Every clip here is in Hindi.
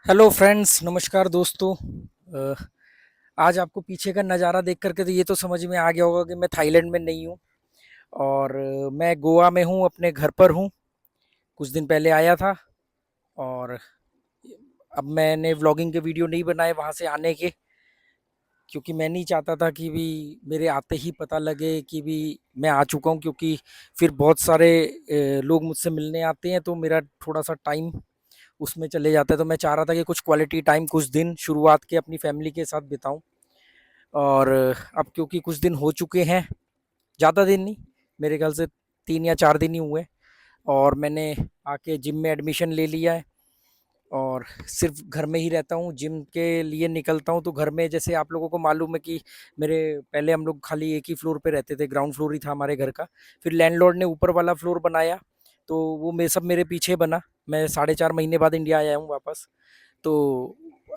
हेलो फ्रेंड्स, नमस्कार दोस्तों। अ, आज आपको पीछे का नज़ारा देख कर के तो ये तो समझ में आ गया होगा कि मैं थाईलैंड में नहीं हूँ और मैं गोवा में हूँ, अपने घर पर हूँ। कुछ दिन पहले आया था और अब मैंने व्लॉगिंग के वीडियो नहीं बनाए वहाँ से आने के, क्योंकि मैं नहीं चाहता था कि भी मेरे आते ही पता लगे कि भी मैं आ चुका हूँ, क्योंकि फिर बहुत सारे लोग मुझसे मिलने आते हैं तो मेरा थोड़ा सा टाइम उसमें चले जाता है। तो मैं चाह रहा था कि कुछ क्वालिटी टाइम कुछ दिन शुरुआत के अपनी फैमिली के साथ बिताऊं। और अब क्योंकि कुछ दिन हो चुके हैं, ज़्यादा दिन नहीं, मेरे ख्याल से 3 या 4 दिन ही हुए, और मैंने आके जिम में एडमिशन ले लिया है और सिर्फ घर में ही रहता हूँ। जिम के लिए निकलता हूँ तो घर में, जैसे आप लोगों को मालूम है कि मेरे पहले हम लोग खाली एक ही फ्लोर पे रहते थे, ग्राउंड फ्लोर ही था हमारे घर का। फिर लैंडलॉर्ड ने ऊपर वाला फ्लोर बनाया तो वो सब मेरे पीछे बना। मैं 4.5 महीने बाद इंडिया आया हूँ वापस। तो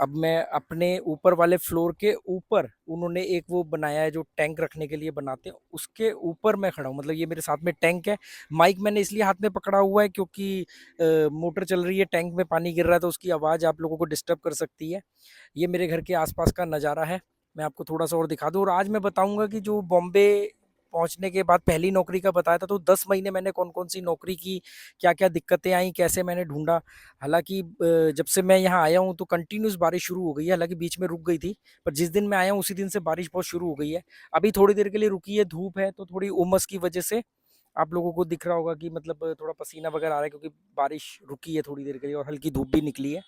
अब मैं अपने ऊपर वाले फ्लोर के ऊपर, उन्होंने एक वो बनाया है जो टैंक रखने के लिए बनाते हैं, उसके ऊपर मैं खड़ा हूँ। मतलब ये मेरे साथ में टैंक है। माइक मैंने इसलिए हाथ में पकड़ा हुआ है क्योंकि मोटर चल रही है, टैंक में पानी गिर रहा है, तो उसकी आवाज़ आप लोगों को डिस्टर्ब कर सकती है। ये मेरे घर के आसपास का नज़ारा है। मैं आपको थोड़ा सा और दिखा दूँ, और आज मैं बताऊंगा कि जो बॉम्बे पहुंचने के बाद पहली नौकरी का बताया था, तो 10 महीने मैंने कौन कौन सी नौकरी की, क्या क्या दिक्कतें आई, कैसे मैंने ढूंढा। हालाँकि जब से मैं यहाँ आया हूँ तो कंटिन्यूअस बारिश शुरू हो गई है, हालाँकि बीच में रुक गई थी, पर जिस दिन मैं आया हूँ उसी दिन से बारिश बहुत शुरू हो गई है। अभी थोड़ी देर के लिए रुकी है, धूप है, तो थोड़ी उमस की वजह से आप लोगों को दिख रहा होगा कि मतलब थोड़ा पसीना वगैरह आ रहा है, क्योंकि बारिश रुकी है थोड़ी देर के लिए और हल्की धूप भी निकली है।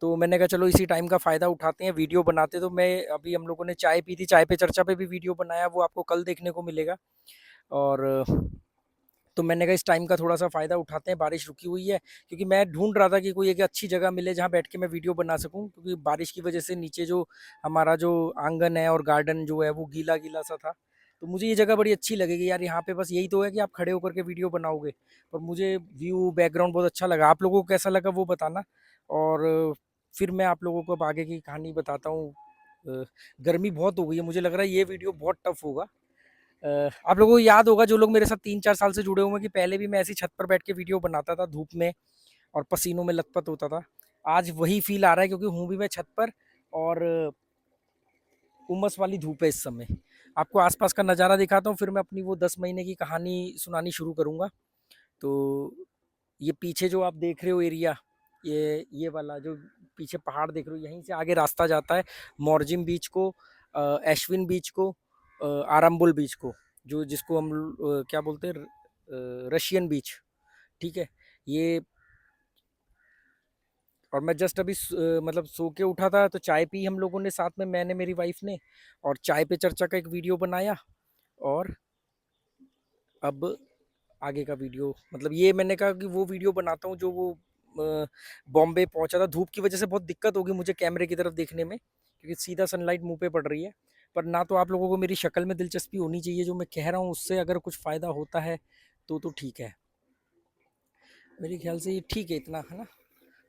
तो मैंने कहा चलो इसी टाइम का फ़ायदा उठाते हैं, वीडियो बनाते। तो मैं अभी, हम लोगों ने चाय पी थी, चाय पे चर्चा पे भी वीडियो बनाया, वो आपको कल देखने को मिलेगा। और तो मैंने कहा इस टाइम का थोड़ा सा फ़ायदा उठाते हैं, बारिश रुकी हुई है, क्योंकि मैं ढूंढ रहा था कि कोई एक अच्छी जगह मिले जहाँ बैठ के मैं वीडियो बना सकूँ, क्योंकि बारिश की वजह से नीचे जो हमारा जो आंगन है और गार्डन जो है वो गीला गीला सा था। तो मुझे ये जगह बड़ी अच्छी लगेगी यार, यहाँ पे बस यही तो है कि आप खड़े होकर के वीडियो बनाओगे, पर मुझे व्यू बैकग्राउंड बहुत अच्छा लगा। आप लोगों को कैसा लगा वो बताना। और फिर मैं आप लोगों को अब आगे की कहानी बताता हूँ। गर्मी बहुत हो गई है, मुझे लग रहा है ये वीडियो बहुत टफ होगा। आप लोगों को याद होगा, जो लोग मेरे साथ 3-4 साल से जुड़े हुए हैं, कि पहले भी मैं ऐसी छत पर बैठ के वीडियो बनाता था धूप में और पसीनों में लथपथ होता था। आज वही फील आ रहा है, क्योंकि हूँ भी मैं छत पर और उमस वाली धूप है इस समय। आपको आसपास का नज़ारा दिखाता हूँ, फिर मैं अपनी वो 10 महीने की कहानी सुनानी शुरू करूँगा। तो ये पीछे जो आप देख रहे हो एरिया, ये वाला जो पीछे पहाड़ देख रहे हो, यहीं से आगे रास्ता जाता है मोरजिम बीच को, एश्विन बीच को, आरंबुल बीच को, जो जिसको हम क्या बोलते हैं, रशियन बीच। ठीक है। ये, और मैं जस्ट अभी मतलब सो के उठा था तो चाय पी हम लोगों ने साथ में, मैंने, मेरी वाइफ ने, और चाय पे चर्चा का एक वीडियो बनाया। और अब आगे का वीडियो, मतलब ये मैंने कहा कि वो वीडियो बनाता हूँ जो वो बॉम्बे पहुंचा था। धूप की वजह से बहुत दिक्कत होगी मुझे कैमरे की तरफ देखने में, क्योंकि सीधा सनलाइट मुंह पे पड़ रही है। पर ना तो आप लोगों को मेरी शक्ल में दिलचस्पी होनी चाहिए, जो मैं कह रहा हूँ उससे अगर कुछ फ़ायदा होता है तो ठीक है। मेरे ख्याल से ये ठीक है इतना, है ना।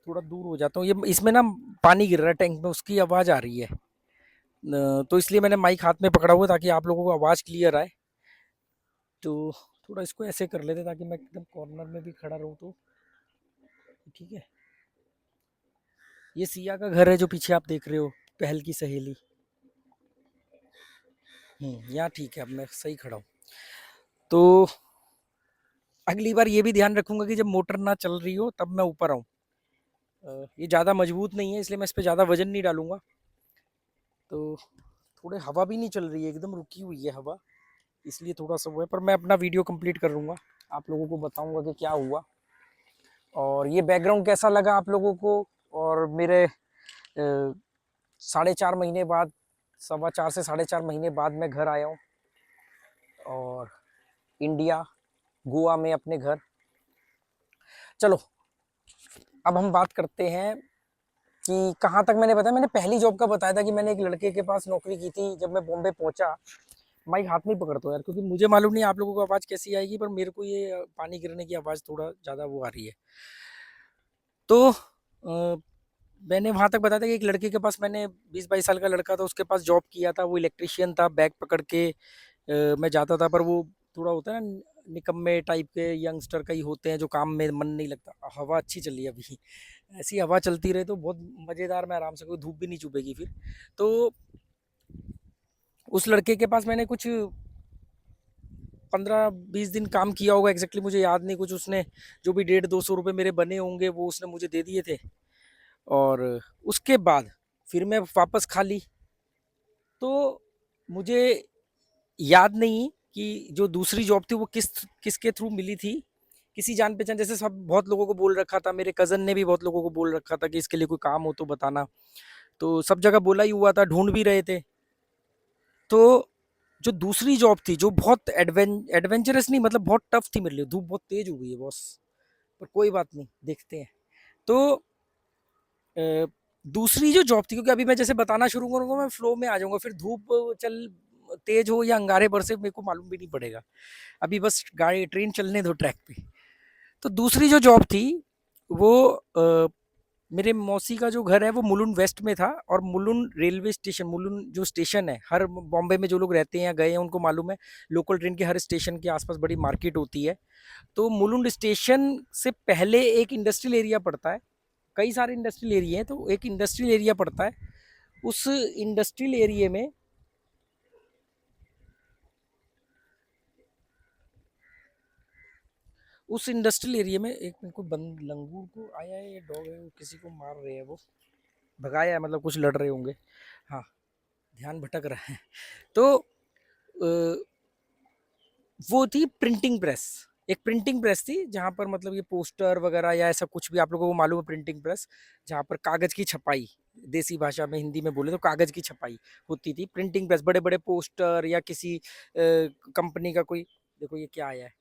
थोड़ा दूर हो जाता हूँ, ये इसमें ना पानी गिर रहा है टैंक में, उसकी आवाज़ आ रही है। तो इसलिए मैंने माइक हाथ में पकड़ा हुआ है, ताकि आप लोगों को आवाज़ क्लियर आए। तो थोड़ा इसको ऐसे कर लेते ताकि मैं एकदम कॉर्नर में भी खड़ा रहूँ तो ठीक है। ये सिया का घर है जो पीछे आप देख रहे हो, पहल की सहेली। यहाँ ठीक है, अब मैं सही खड़ा हूँ। तो अगली बार ये भी ध्यान रखूंगा कि जब मोटर ना चल रही हो तब मैं ऊपर आऊँ। ये ज़्यादा मजबूत नहीं है, इसलिए मैं इस पर ज़्यादा वजन नहीं डालूंगा। तो थोड़े हवा भी नहीं चल रही है, एकदम रुकी हुई है हवा, इसलिए थोड़ा सा वो है। पर मैं अपना वीडियो कंप्लीट कर लूँगा, आप लोगों को बताऊंगा कि क्या हुआ। और ये बैकग्राउंड कैसा लगा आप लोगों को। और मेरे 4.5 महीने बाद, 4.25 से 4.5 महीने बाद मैं घर आया हूँ, और इंडिया, गोवा में अपने घर। चलो अब हम बात करते हैं कि कहाँ तक मैंने बताया। मैंने पहली जॉब का बताया था कि मैंने एक लड़के के पास नौकरी की थी जब मैं बॉम्बे पहुंचा। माइक हाथ में ही पकड़ता हूँ यार, क्योंकि मुझे मालूम नहीं आप लोगों को आवाज़ कैसी आएगी, पर मेरे को ये पानी गिरने की आवाज़ थोड़ा ज़्यादा वो आ रही है। तो मैंने वहाँ तक बताया था कि एक लड़के के पास, मैंने 20-22 साल का लड़का था, उसके पास जॉब किया था। वो इलेक्ट्रिशियन था, बैग पकड़ के मैं जाता था, पर वो थोड़ा होता है ना, निकम्मे टाइप के यंगस्टर कई होते हैं जो काम में मन नहीं लगता। हवा अच्छी चल रही है अभी, ऐसी हवा चलती रहे तो बहुत मज़ेदार, मैं आराम से, कोई धूप भी नहीं चुभेगी फिर। तो उस लड़के के पास मैंने कुछ 15-20 दिन काम किया होगा, एग्जैक्टली मुझे याद नहीं, कुछ उसने जो भी 150-200 रुपये मेरे बने होंगे वो उसने मुझे दे दिए थे। और उसके बाद फिर मैं वापस खा ली। तो मुझे याद नहीं कि जो दूसरी जॉब थी वो किसके थ्रू मिली थी। किसी जान पहचान, जैसे सब बहुत लोगों को बोल रखा था, मेरे कज़न ने भी बहुत लोगों को बोल रखा था कि इसके लिए कोई काम हो तो बताना। तो सब जगह बोला ही हुआ था, ढूंढ भी रहे थे। तो जो दूसरी जॉब थी जो बहुत एडवेंचरस नहीं, मतलब बहुत टफ थी मेरे लिए। धूप बहुत तेज हो गई है बॉस, पर कोई बात नहीं, देखते हैं। तो अ, दूसरी जो जॉब थी, क्योंकि अभी मैं जैसे बताना शुरू करूंगा मैं फ्लो में आ जाऊंगा, फिर धूप चल तेज हो या अंगारे बरसे मेरे को मालूम भी नहीं पड़ेगा। अभी बस गाड़ी ट्रेन चलने दो ट्रैक पे। तो दूसरी जो जॉब थी वो मेरे मौसी का जो घर है वो मुलुंड वेस्ट में था। और मुलुंड रेलवे स्टेशन, मुलुंड जो स्टेशन है, हर बॉम्बे में जो लोग रहते हैं या गए हैं उनको मालूम है, लोकल ट्रेन के हर स्टेशन के आसपास बड़ी मार्केट होती है। तो मुलुंड स्टेशन से पहले एक इंडस्ट्रियल एरिया पड़ता है। कई सारे इंडस्ट्रियल एरिया हैं, तो एक इंडस्ट्रियल एरिया पड़ता है। उस इंडस्ट्रियल एरिया में उस इंडस्ट्रियल एरिया में एक मेरे को बंद लंगूर को आया है, ये डॉग है, वो किसी को मार रहे हैं, वो भगाया है, मतलब कुछ लड़ रहे होंगे। हाँ, ध्यान भटक रहा है। तो वो थी प्रिंटिंग प्रेस। एक प्रिंटिंग प्रेस थी जहाँ पर मतलब ये पोस्टर वगैरह या ऐसा कुछ भी, आप लोगों को मालूम है प्रिंटिंग प्रेस, जहाँ पर कागज की छपाई, देसी भाषा में हिंदी में बोले तो कागज की छपाई होती थी। प्रिंटिंग प्रेस, बड़े बड़े पोस्टर या किसी कंपनी का कोई, देखो ये क्या आया है,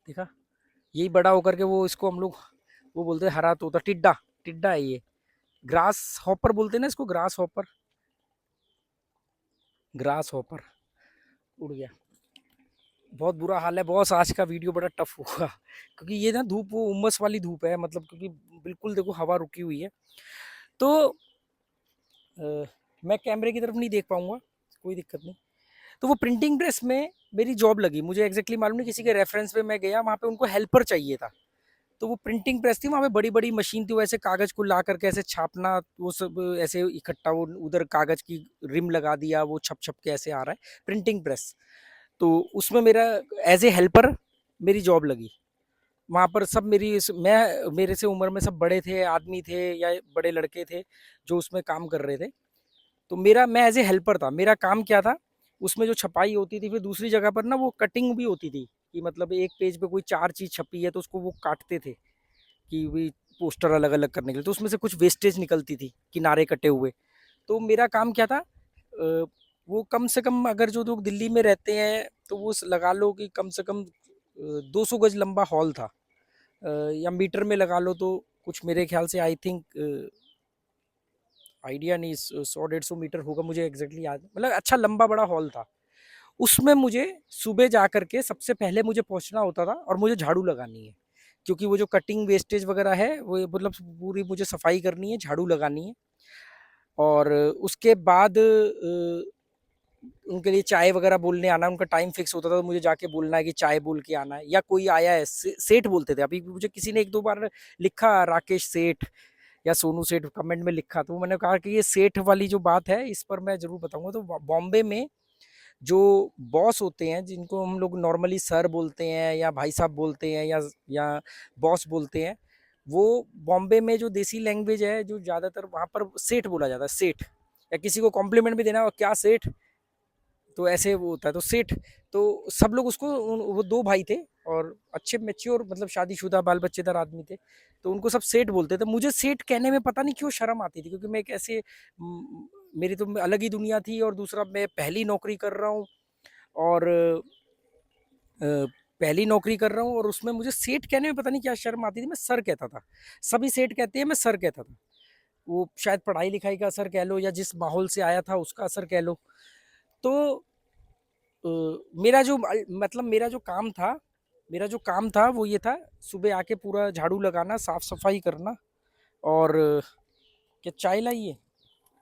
देखा, यही बड़ा होकर के वो, इसको हम लोग वो बोलते हैं हरा तोता, टिड्डा, टिड्डा है ये, ग्रास हॉपर बोलते हैं ना इसको, ग्रास हॉपर, ग्रास हॉपर उड़ गया। बहुत बुरा हाल है बॉस, आज का वीडियो बड़ा टफ होगा क्योंकि ये ना धूप, वो उमस वाली धूप है, मतलब क्योंकि बिल्कुल देखो हवा रुकी हुई है। तो मैं कैमरे की तरफ नहीं देख पाऊंगा, कोई दिक्कत नहीं। तो वो प्रिंटिंग प्रेस में मेरी जॉब लगी, मुझे एग्जैक्टली मालूम नहीं, किसी के रेफरेंस पे मैं गया, वहाँ पे उनको हेल्पर चाहिए था। तो वो प्रिंटिंग प्रेस थी, वहाँ पे बड़ी बड़ी मशीन थी, वो ऐसे कागज को ला करके ऐसे छापना, वो सब ऐसे इकट्ठा, वो उधर कागज की रिम लगा दिया, वो छप छप के ऐसे आ रहा है, प्रिंटिंग प्रेस। तो उसमें मेरा एज ए हेल्पर मेरी जॉब लगी। वहाँ पर सब मैं, मेरे से उम्र में सब बड़े थे, आदमी थे या बड़े लड़के थे जो उसमें काम कर रहे थे। तो मैं एज ए हेल्पर था। मेरा काम क्या था, उसमें जो छपाई होती थी, फिर दूसरी जगह पर ना वो कटिंग भी होती थी, कि मतलब एक पेज पे कोई 4 चीज़ छपी है तो उसको वो काटते थे कि भी पोस्टर अलग अलग करने के लिए, तो उसमें से कुछ वेस्टेज निकलती थी, किनारे कटे हुए। तो मेरा काम क्या था, वो कम से कम, अगर जो लोग दिल्ली में रहते हैं तो वो लगा लो कि कम से कम 200 गज लंबा हॉल था, या मीटर में लगा लो तो कुछ मेरे ख्याल से, आई थिंक, आइडिया नहीं, 100-150 मीटर होगा, मुझे एग्जैक्टली याद, मतलब अच्छा लंबा बड़ा हॉल था। उसमें मुझे सुबह जा करके सबसे पहले मुझे पहुंचना होता था और मुझे झाड़ू लगानी है, क्योंकि वो जो कटिंग वेस्टेज वगैरह है वो मतलब पूरी मुझे सफाई करनी है, झाड़ू लगानी है। और उसके बाद उनके लिए चाय वगैरह बोलने आना, उनका टाइम फिक्स होता था, तो मुझे जाके बोलना है कि चाय बोल के आना है, या कोई आया है, सेठ बोलते थे। अभी मुझे किसी ने 1-2 बार लिखा राकेश सेठ या सोनू सेठ कमेंट में लिखा, तो मैंने कहा कि ये सेठ वाली जो बात है इस पर मैं जरूर बताऊंगा। तो बॉम्बे में जो बॉस होते हैं, जिनको हम लोग नॉर्मली सर बोलते हैं या भाई साहब बोलते हैं या बॉस बोलते हैं, वो बॉम्बे में जो देसी लैंग्वेज है, जो ज़्यादातर वहाँ पर सेठ बोला जाता है, सेठ। या किसी को कॉम्प्लीमेंट भी देना हो, क्या सेठ, तो ऐसे वो होता है, तो सेठ। तो सब लोग उसको, वो 2 भाई थे और अच्छे मेच्योर, मतलब शादीशुदा बाल बच्चेदार आदमी थे, तो उनको सब सेठ बोलते थे। मुझे सेठ कहने में पता नहीं क्यों शर्म आती थी, क्योंकि मैं एक ऐसे, मेरी तो अलग ही दुनिया थी, और दूसरा मैं पहली नौकरी कर रहा हूँ, और पहली नौकरी कर रहा हूँ, और उसमें मुझे सेठ कहने में पता नहीं क्या शर्म आती थी, मैं सर कहता था। सभी सेठ कहते हैं, मैं सर कहता था। वो शायद पढ़ाई लिखाई का असर कह लो, या जिस माहौल से आया था उसका असर कह लो। तो मेरा जो मतलब मेरा जो काम था वो ये था, सुबह आके पूरा झाड़ू लगाना, साफ सफाई करना। और क्या चाय लाइए,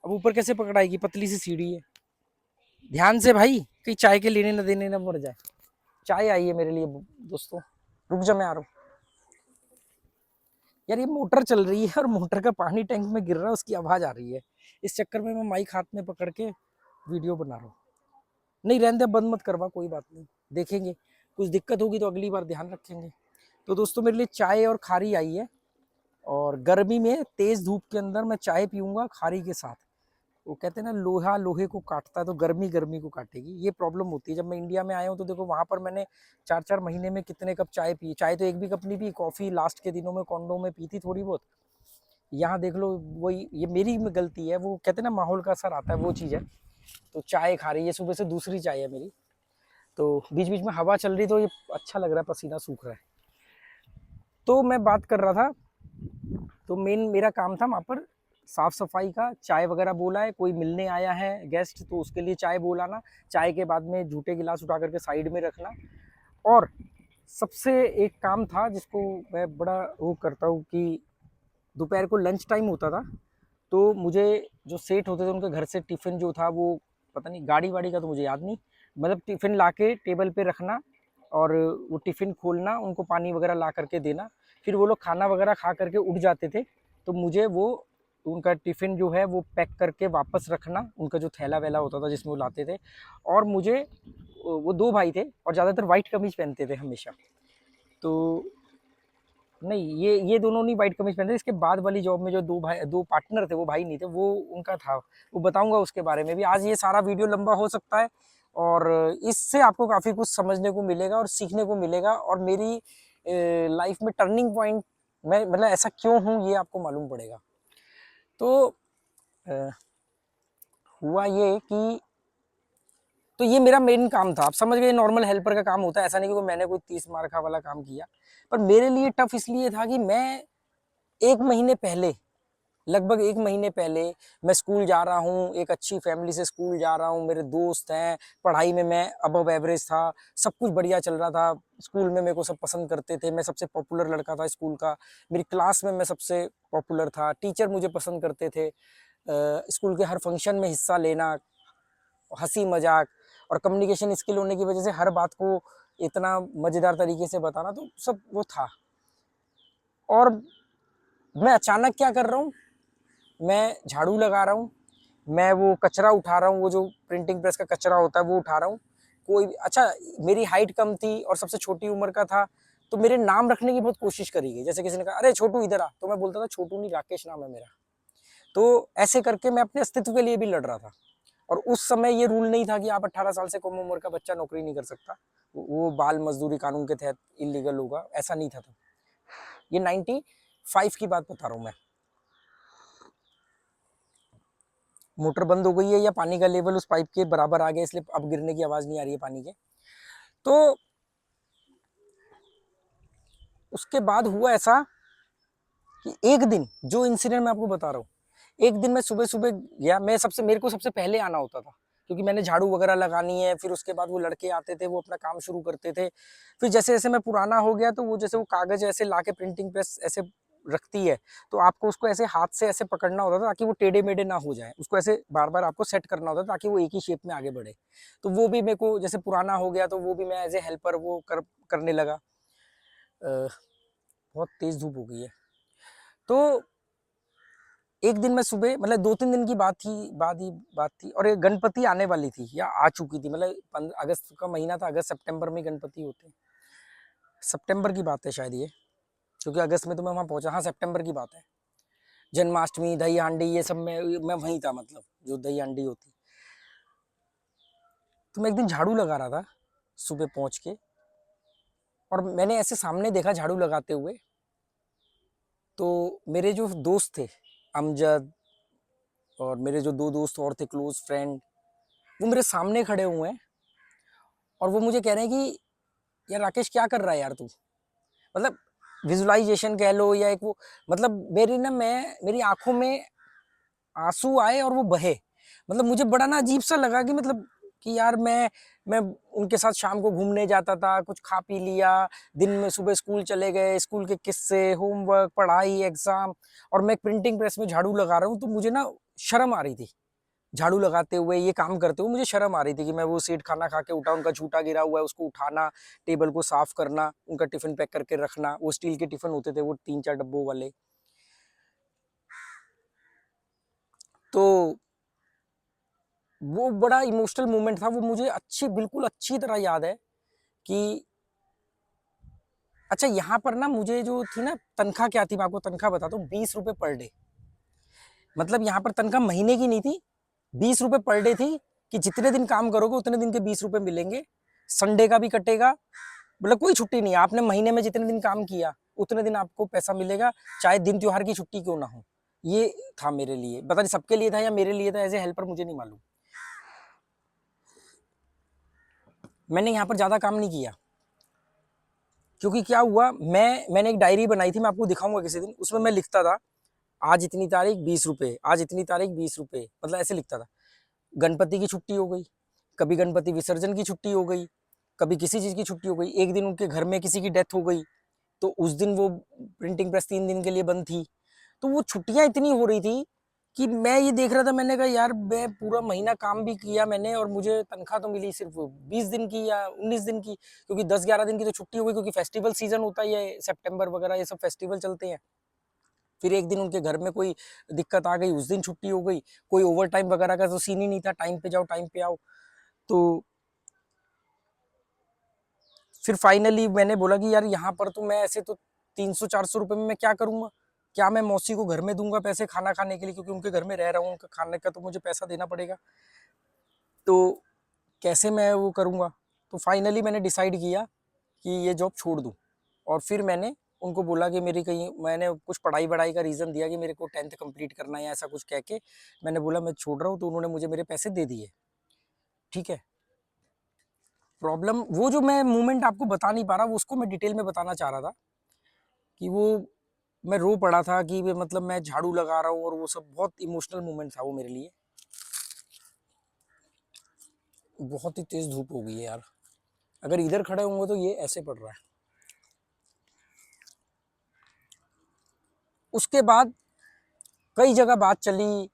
अब ऊपर कैसे पकड़ाएगी, पतली सी सीढ़ी है। ध्यान से भाई, कहीं चाय के लेने न देने न मर जाए। चाय आई है मेरे लिए दोस्तों, रुक जा मैं आ रहा हूँ। यार ये मोटर चल रही है और मोटर का पानी टैंक में गिर रहा है, उसकी आवाज आ रही है। इस चक्कर में मैं माइक हाथ में पकड़ के वीडियो बना रहा हूँ। नहीं रहने दे, बंद मत करवा, कोई बात नहीं, देखेंगे, कुछ दिक्कत होगी तो अगली बार ध्यान रखेंगे। तो दोस्तों मेरे लिए चाय और खारी आई है, और गर्मी में तेज धूप के अंदर मैं चाय पीऊंगा खारी के साथ। वो कहते हैं ना, लोहा लोहे को काटता है, तो गर्मी गर्मी को काटेगी। ये प्रॉब्लम होती है। जब मैं इंडिया में आया हूँ तो देखो, वहां पर मैंने 4-4 महीने में कितने कप चाय पी। चाय तो एक भी कप नहीं पी, कॉफी लास्ट के दिनों में कॉन्डो में पी थी थोड़ी बहुत। यहाँ देख लो, वही ये मेरी गलती है। वो कहते हैं ना, माहौल का असर आता है, वो चीज़ है। तो चाय खा रही है, सुबह से दूसरी चाय है मेरी। तो बीच बीच में हवा चल रही, तो ये अच्छा लग रहा है, पसीना सूख रहा है। तो मैं बात कर रहा था, तो मेन मेरा काम था वहाँ पर साफ सफाई का। चाय वगैरह बोला है, कोई मिलने आया है गेस्ट, तो उसके लिए चाय बोलाना। चाय के बाद में जूठे गिलास उठा करके साइड में रखना। और सबसे एक काम था जिसको मैं बड़ा वो करता हूँ कि दोपहर को लंच टाइम होता था, तो मुझे जो सेठ होते थे उनके घर से टिफ़िन जो था वो, पता नहीं गाड़ी वाड़ी का तो मुझे याद नहीं, मतलब टिफ़िन ला के टेबल पे रखना, और वो टिफ़िन खोलना, उनको पानी वगैरह ला करके देना। फिर वो लोग खाना वगैरह खा करके उठ जाते थे, तो मुझे वो उनका टिफ़िन जो है वो पैक करके वापस रखना, उनका जो थैला वैला होता था जिसमें वो लाते थे। और मुझे, वो 2 भाई थे और ज़्यादातर वाइट कमीज़ पहनते थे हमेशा। तो नहीं, ये दोनों नहीं वाइट कमीज पहनते। इसके बाद वाली जॉब में जो दो पार्टनर थे, वो भाई नहीं थे, वो उनका था। वो बताऊंगा उसके बारे में भी। आज ये सारा वीडियो लंबा हो सकता है, और इससे आपको काफ़ी कुछ समझने को मिलेगा और सीखने को मिलेगा, और मेरी लाइफ में टर्निंग पॉइंट, मैं मतलब ऐसा क्यों हूँ ये आपको मालूम पड़ेगा। तो अ, हुआ ये कि, तो ये मेरा मेन काम था। आप समझ गए, नॉर्मल हेल्पर का काम होता है। ऐसा नहीं कि मैंने कोई 30 मार्का वाला काम किया, पर मेरे लिए टफ इसलिए था कि मैं 1 महीने पहले, लगभग 1 महीने पहले मैं स्कूल जा रहा हूँ, एक अच्छी फैमिली से स्कूल जा रहा हूँ, मेरे दोस्त हैं, पढ़ाई में मैं अबव एवरेज था, सब कुछ बढ़िया चल रहा था। स्कूल में मेरे को सब पसंद करते थे, मैं सबसे पॉपुलर लड़का था स्कूल का, मेरी क्लास में मैं सबसे पॉपुलर था, टीचर मुझे पसंद करते थे। स्कूल के हर फंक्शन में हिस्सा लेना, हंसी मजाक और कम्युनिकेशन स्किल होने की वजह से हर बात को इतना मज़ेदार तरीके से बताना, तो सब वो था। और मैं अचानक क्या कर रहा हूँ, मैं झाड़ू लगा रहा हूँ, मैं वो कचरा उठा रहा हूँ, वो जो प्रिंटिंग प्रेस का कचरा होता है वो उठा रहा हूँ। कोई अच्छा, मेरी हाइट कम थी और सबसे छोटी उम्र का था, तो मेरे नाम रखने की बहुत कोशिश करी गई। जैसे किसी ने कहा, अरे छोटू इधर आ, तो मैं बोलता था छोटू नहीं, राकेश नाम है मेरा। तो ऐसे करके मैं अपने अस्तित्व के लिए भी लड़ रहा था। और उस समय ये रूल नहीं था कि आप 18 साल से कम उम्र का बच्चा नौकरी नहीं कर सकता, वो बाल मजदूरी कानून के तहत इलीगल होगा, ऐसा नहीं था। ये 95 की बात बता रहा हूँ मैं। मोटर बंद हो गई है, या पानी का लेवल उस पाइप के बराबर आ गया, इसलिए अब गिरने की आवाज़ नहीं आ रही है पानी के। तो उसके बाद हुआ ऐसा कि एक दिन, जो इंसिडेंट मैं आपको बता रहा हूँ, एक दिन मैं सुबह सुबह गया, मेरे को सबसे पहले आना होता था, क्योंकि मैंने झाड़ू वगैरह लगानी है। फिर उसके बाद वो लड़के आते थे, वो अपना काम शुरू करते थे। फिर जैसे जैसे मैं पुराना हो गया, तो वो जैसे वो कागज ऐसे ला के प्रिंटिंग प्रेस ऐसे रखती है, तो आपको उसको ऐसे हाथ से ऐसे पकड़ना होता था, ताकि वो टेढ़े मेढ़े ना हो जाए। उसको ऐसे बार बार आपको सेट करना होता था, ताकि वो एक ही शेप में आगे बढ़े। तो वो भी मेरे को, जैसे पुराना हो गया, तो वो भी मैं एज ए हेल्पर वो करने लगा। बहुत तेज धूप हो गई है। तो एक दिन मैं सुबह, मतलब 2-3 दिन की बात थी, और एक गणपति आने वाली थी या आ चुकी थी, मतलब 15 अगस्त का महीना था। अगस्त सितंबर में गणपति होते हैं। सितंबर की बात है शायद ये, क्योंकि अगस्त में तो मैं वहाँ पहुंचा। हाँ, सितंबर की बात है। जन्माष्टमी, दही हांडी, ये सब में मैं वहीं था, मतलब जो दही हांडी होती। तो मैं एक दिन झाड़ू लगा रहा था सुबह पहुंच के, और मैंने ऐसे सामने देखा झाड़ू लगाते हुए, तो मेरे जो दोस्त थे, अमजद, और मेरे जो 2 दोस्त और थे क्लोज फ्रेंड, वो मेरे सामने खड़े हुए हैं, और वो मुझे कह रहे हैं कि यार राकेश, क्या कर रहा है यार तू। मतलब विजुअलाइजेशन कह लो, या एक वो, मतलब मेरी आंखों में आंसू आए और वो बहे। मतलब मुझे बड़ा ना अजीब सा लगा कि, मतलब कि यार मैं उनके साथ शाम को घूमने जाता था, कुछ खा पी लिया, दिन में सुबह स्कूल चले गए, स्कूल के किस्से, होमवर्क, पढ़ाई, एग्जाम, और मैं प्रिंटिंग प्रेस में झाड़ू लगा रहा हूँ, तो मुझे ना शर्म आ रही थी। झाड़ू लगाते हुए, ये काम करते हुए मुझे शर्म आ रही थी कि मैं वो सेठ खाना खा के उठा, उनका जूठा गिरा हुआ है उसको उठाना, टेबल को साफ करना, उनका टिफिन पैक करके रखना। वो स्टील के टिफिन होते थे, वो 3-4 डब्बों वाले। तो वो बड़ा इमोशनल मोमेंट था। वो मुझे बिल्कुल अच्छी तरह याद है कि अच्छा, यहाँ पर ना मुझे जो थी ना तनख्वाह क्या थी, मैं आपको तनख्वाह बताता हूँ। 20 रुपए पर डे। मतलब यहाँ पर तनख्वाह महीने की नहीं थी, 20 रुपए पर डे थी कि जितने दिन काम करोगे उतने दिन के 20 रुपए मिलेंगे। संडे का भी कटेगा, मतलब कोई छुट्टी नहीं है। आपने महीने में जितने दिन काम किया उतने दिन आपको पैसा मिलेगा, चाहे दिन त्योहार की छुट्टी क्यों ना हो। ये था मेरे लिए, पता नहीं सबके लिए था या मेरे लिए था एज ए हेल्पर, मुझे नहीं मालूम। मैंने यहाँ पर ज़्यादा काम नहीं किया, क्योंकि क्या हुआ, मैंने एक डायरी बनाई थी, मैं आपको दिखाऊंगा किसी दिन। उसमें मैं लिखता था आज इतनी तारीख 20 रुपए, आज इतनी तारीख 20 रुपए, मतलब ऐसे लिखता था। गणपति की छुट्टी हो गई, कभी गणपति विसर्जन की छुट्टी हो गई, कभी किसी चीज़ की छुट्टी हो गई, एक दिन उनके घर में किसी की डेथ हो गई तो उस दिन वो प्रिंटिंग प्रेस 3 दिन के लिए बंद थी। तो वो छुट्टियां इतनी हो रही थी कि मैं ये देख रहा था, मैंने कहा यार मैं पूरा महीना काम भी किया मैंने और मुझे तनख्वाह तो मिली सिर्फ 20 दिन की या 19 दिन की, क्योंकि 10-11 दिन की तो छुट्टी हो गई, क्योंकि फेस्टिवल सीजन होता है, ये सितंबर वगैरह ये सब फेस्टिवल चलते हैं। फिर एक दिन उनके घर में कोई दिक्कत आ गई, उस दिन छुट्टी हो गई। कोई ओवर टाइम वगैरह का तो सीन ही नहीं था, टाइम पे जाओ टाइम पे आओ। तो फिर फाइनली मैंने बोला कि यार यहाँ पर तो मैं ऐसे तो 300-400 रुपए में मैं क्या करूंगा, क्या मैं मौसी को घर में दूंगा पैसे खाना खाने के लिए, क्योंकि उनके घर में रह रहा हूँ, उनका खाने का तो मुझे पैसा देना पड़ेगा। तो कैसे मैं वो करूंगा। तो फाइनली मैंने डिसाइड किया कि ये जॉब छोड़ दूं। और फिर मैंने उनको बोला कि मेरी कहीं, मैंने कुछ पढ़ाई वढ़ाई का रीज़न दिया कि मेरे को 10th कंप्लीट करना है या ऐसा कुछ कह के मैंने बोला मैं छोड़ रहा हूँ। तो उन्होंने मुझे मेरे पैसे दे दिए। ठीक है। प्रॉब्लम वो जो मैं मोमेंट आपको बता नहीं पा रहा, वो उसको मैं डिटेल में बताना चाह रहा था कि वो मैं रो पड़ा था कि मतलब मैं झाड़ू लगा रहा हूँ और वो सब बहुत इमोशनल मोमेंट था वो मेरे लिए। बहुत ही तेज धूप हो गई है यार, अगर इधर खड़े होंगे तो ये ऐसे पड़ रहा है। उसके बाद कई जगह बात चली।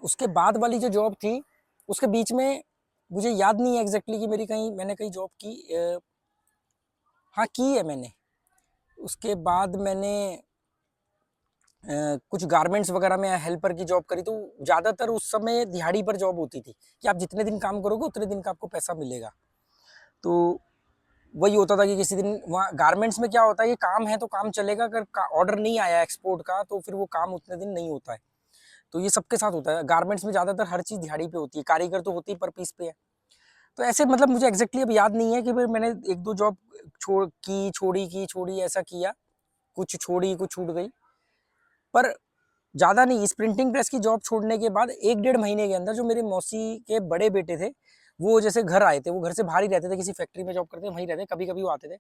उसके बाद वाली जो जॉब थी उसके बीच में मुझे याद नहीं है एग्जैक्टली कि मेरी कहीं मैंने कहीं जॉब की। हाँ की है मैंने। उसके बाद मैंने कुछ गारमेंट्स वगैरह में हेल्पर की जॉब करी। तो ज़्यादातर उस समय दिहाड़ी पर जॉब होती थी कि आप जितने दिन काम करोगे उतने दिन का आपको पैसा मिलेगा। तो वही होता था कि किसी दिन वहाँ गारमेंट्स में क्या होता है कि काम है तो काम चलेगा, अगर ऑर्डर नहीं आया एक्सपोर्ट का तो फिर वो काम उतने दिन नहीं होता है। तो ये सबके साथ होता है गारमेंट्स में, ज़्यादातर हर चीज़ दिहाड़ी पे होती है, कारीगर तो होती है पर पीस पे है। तो ऐसे मतलब मुझे एग्जैक्टली अब याद नहीं है कि भाई मैंने 1-2 जॉब छोड़ी ऐसा किया, कुछ छोड़ी कुछ छूट गई, पर ज़्यादा नहीं। इस प्रिंटिंग प्रेस की जॉब छोड़ने के बाद 1-1.5 महीने के अंदर जो मेरे मौसी के बड़े बेटे थे वो जैसे घर आए थे, वो घर से बाहर ही रहते थे, किसी फैक्ट्री में जॉब करते थे, वहीं रहते, कभी कभी वो आते थे।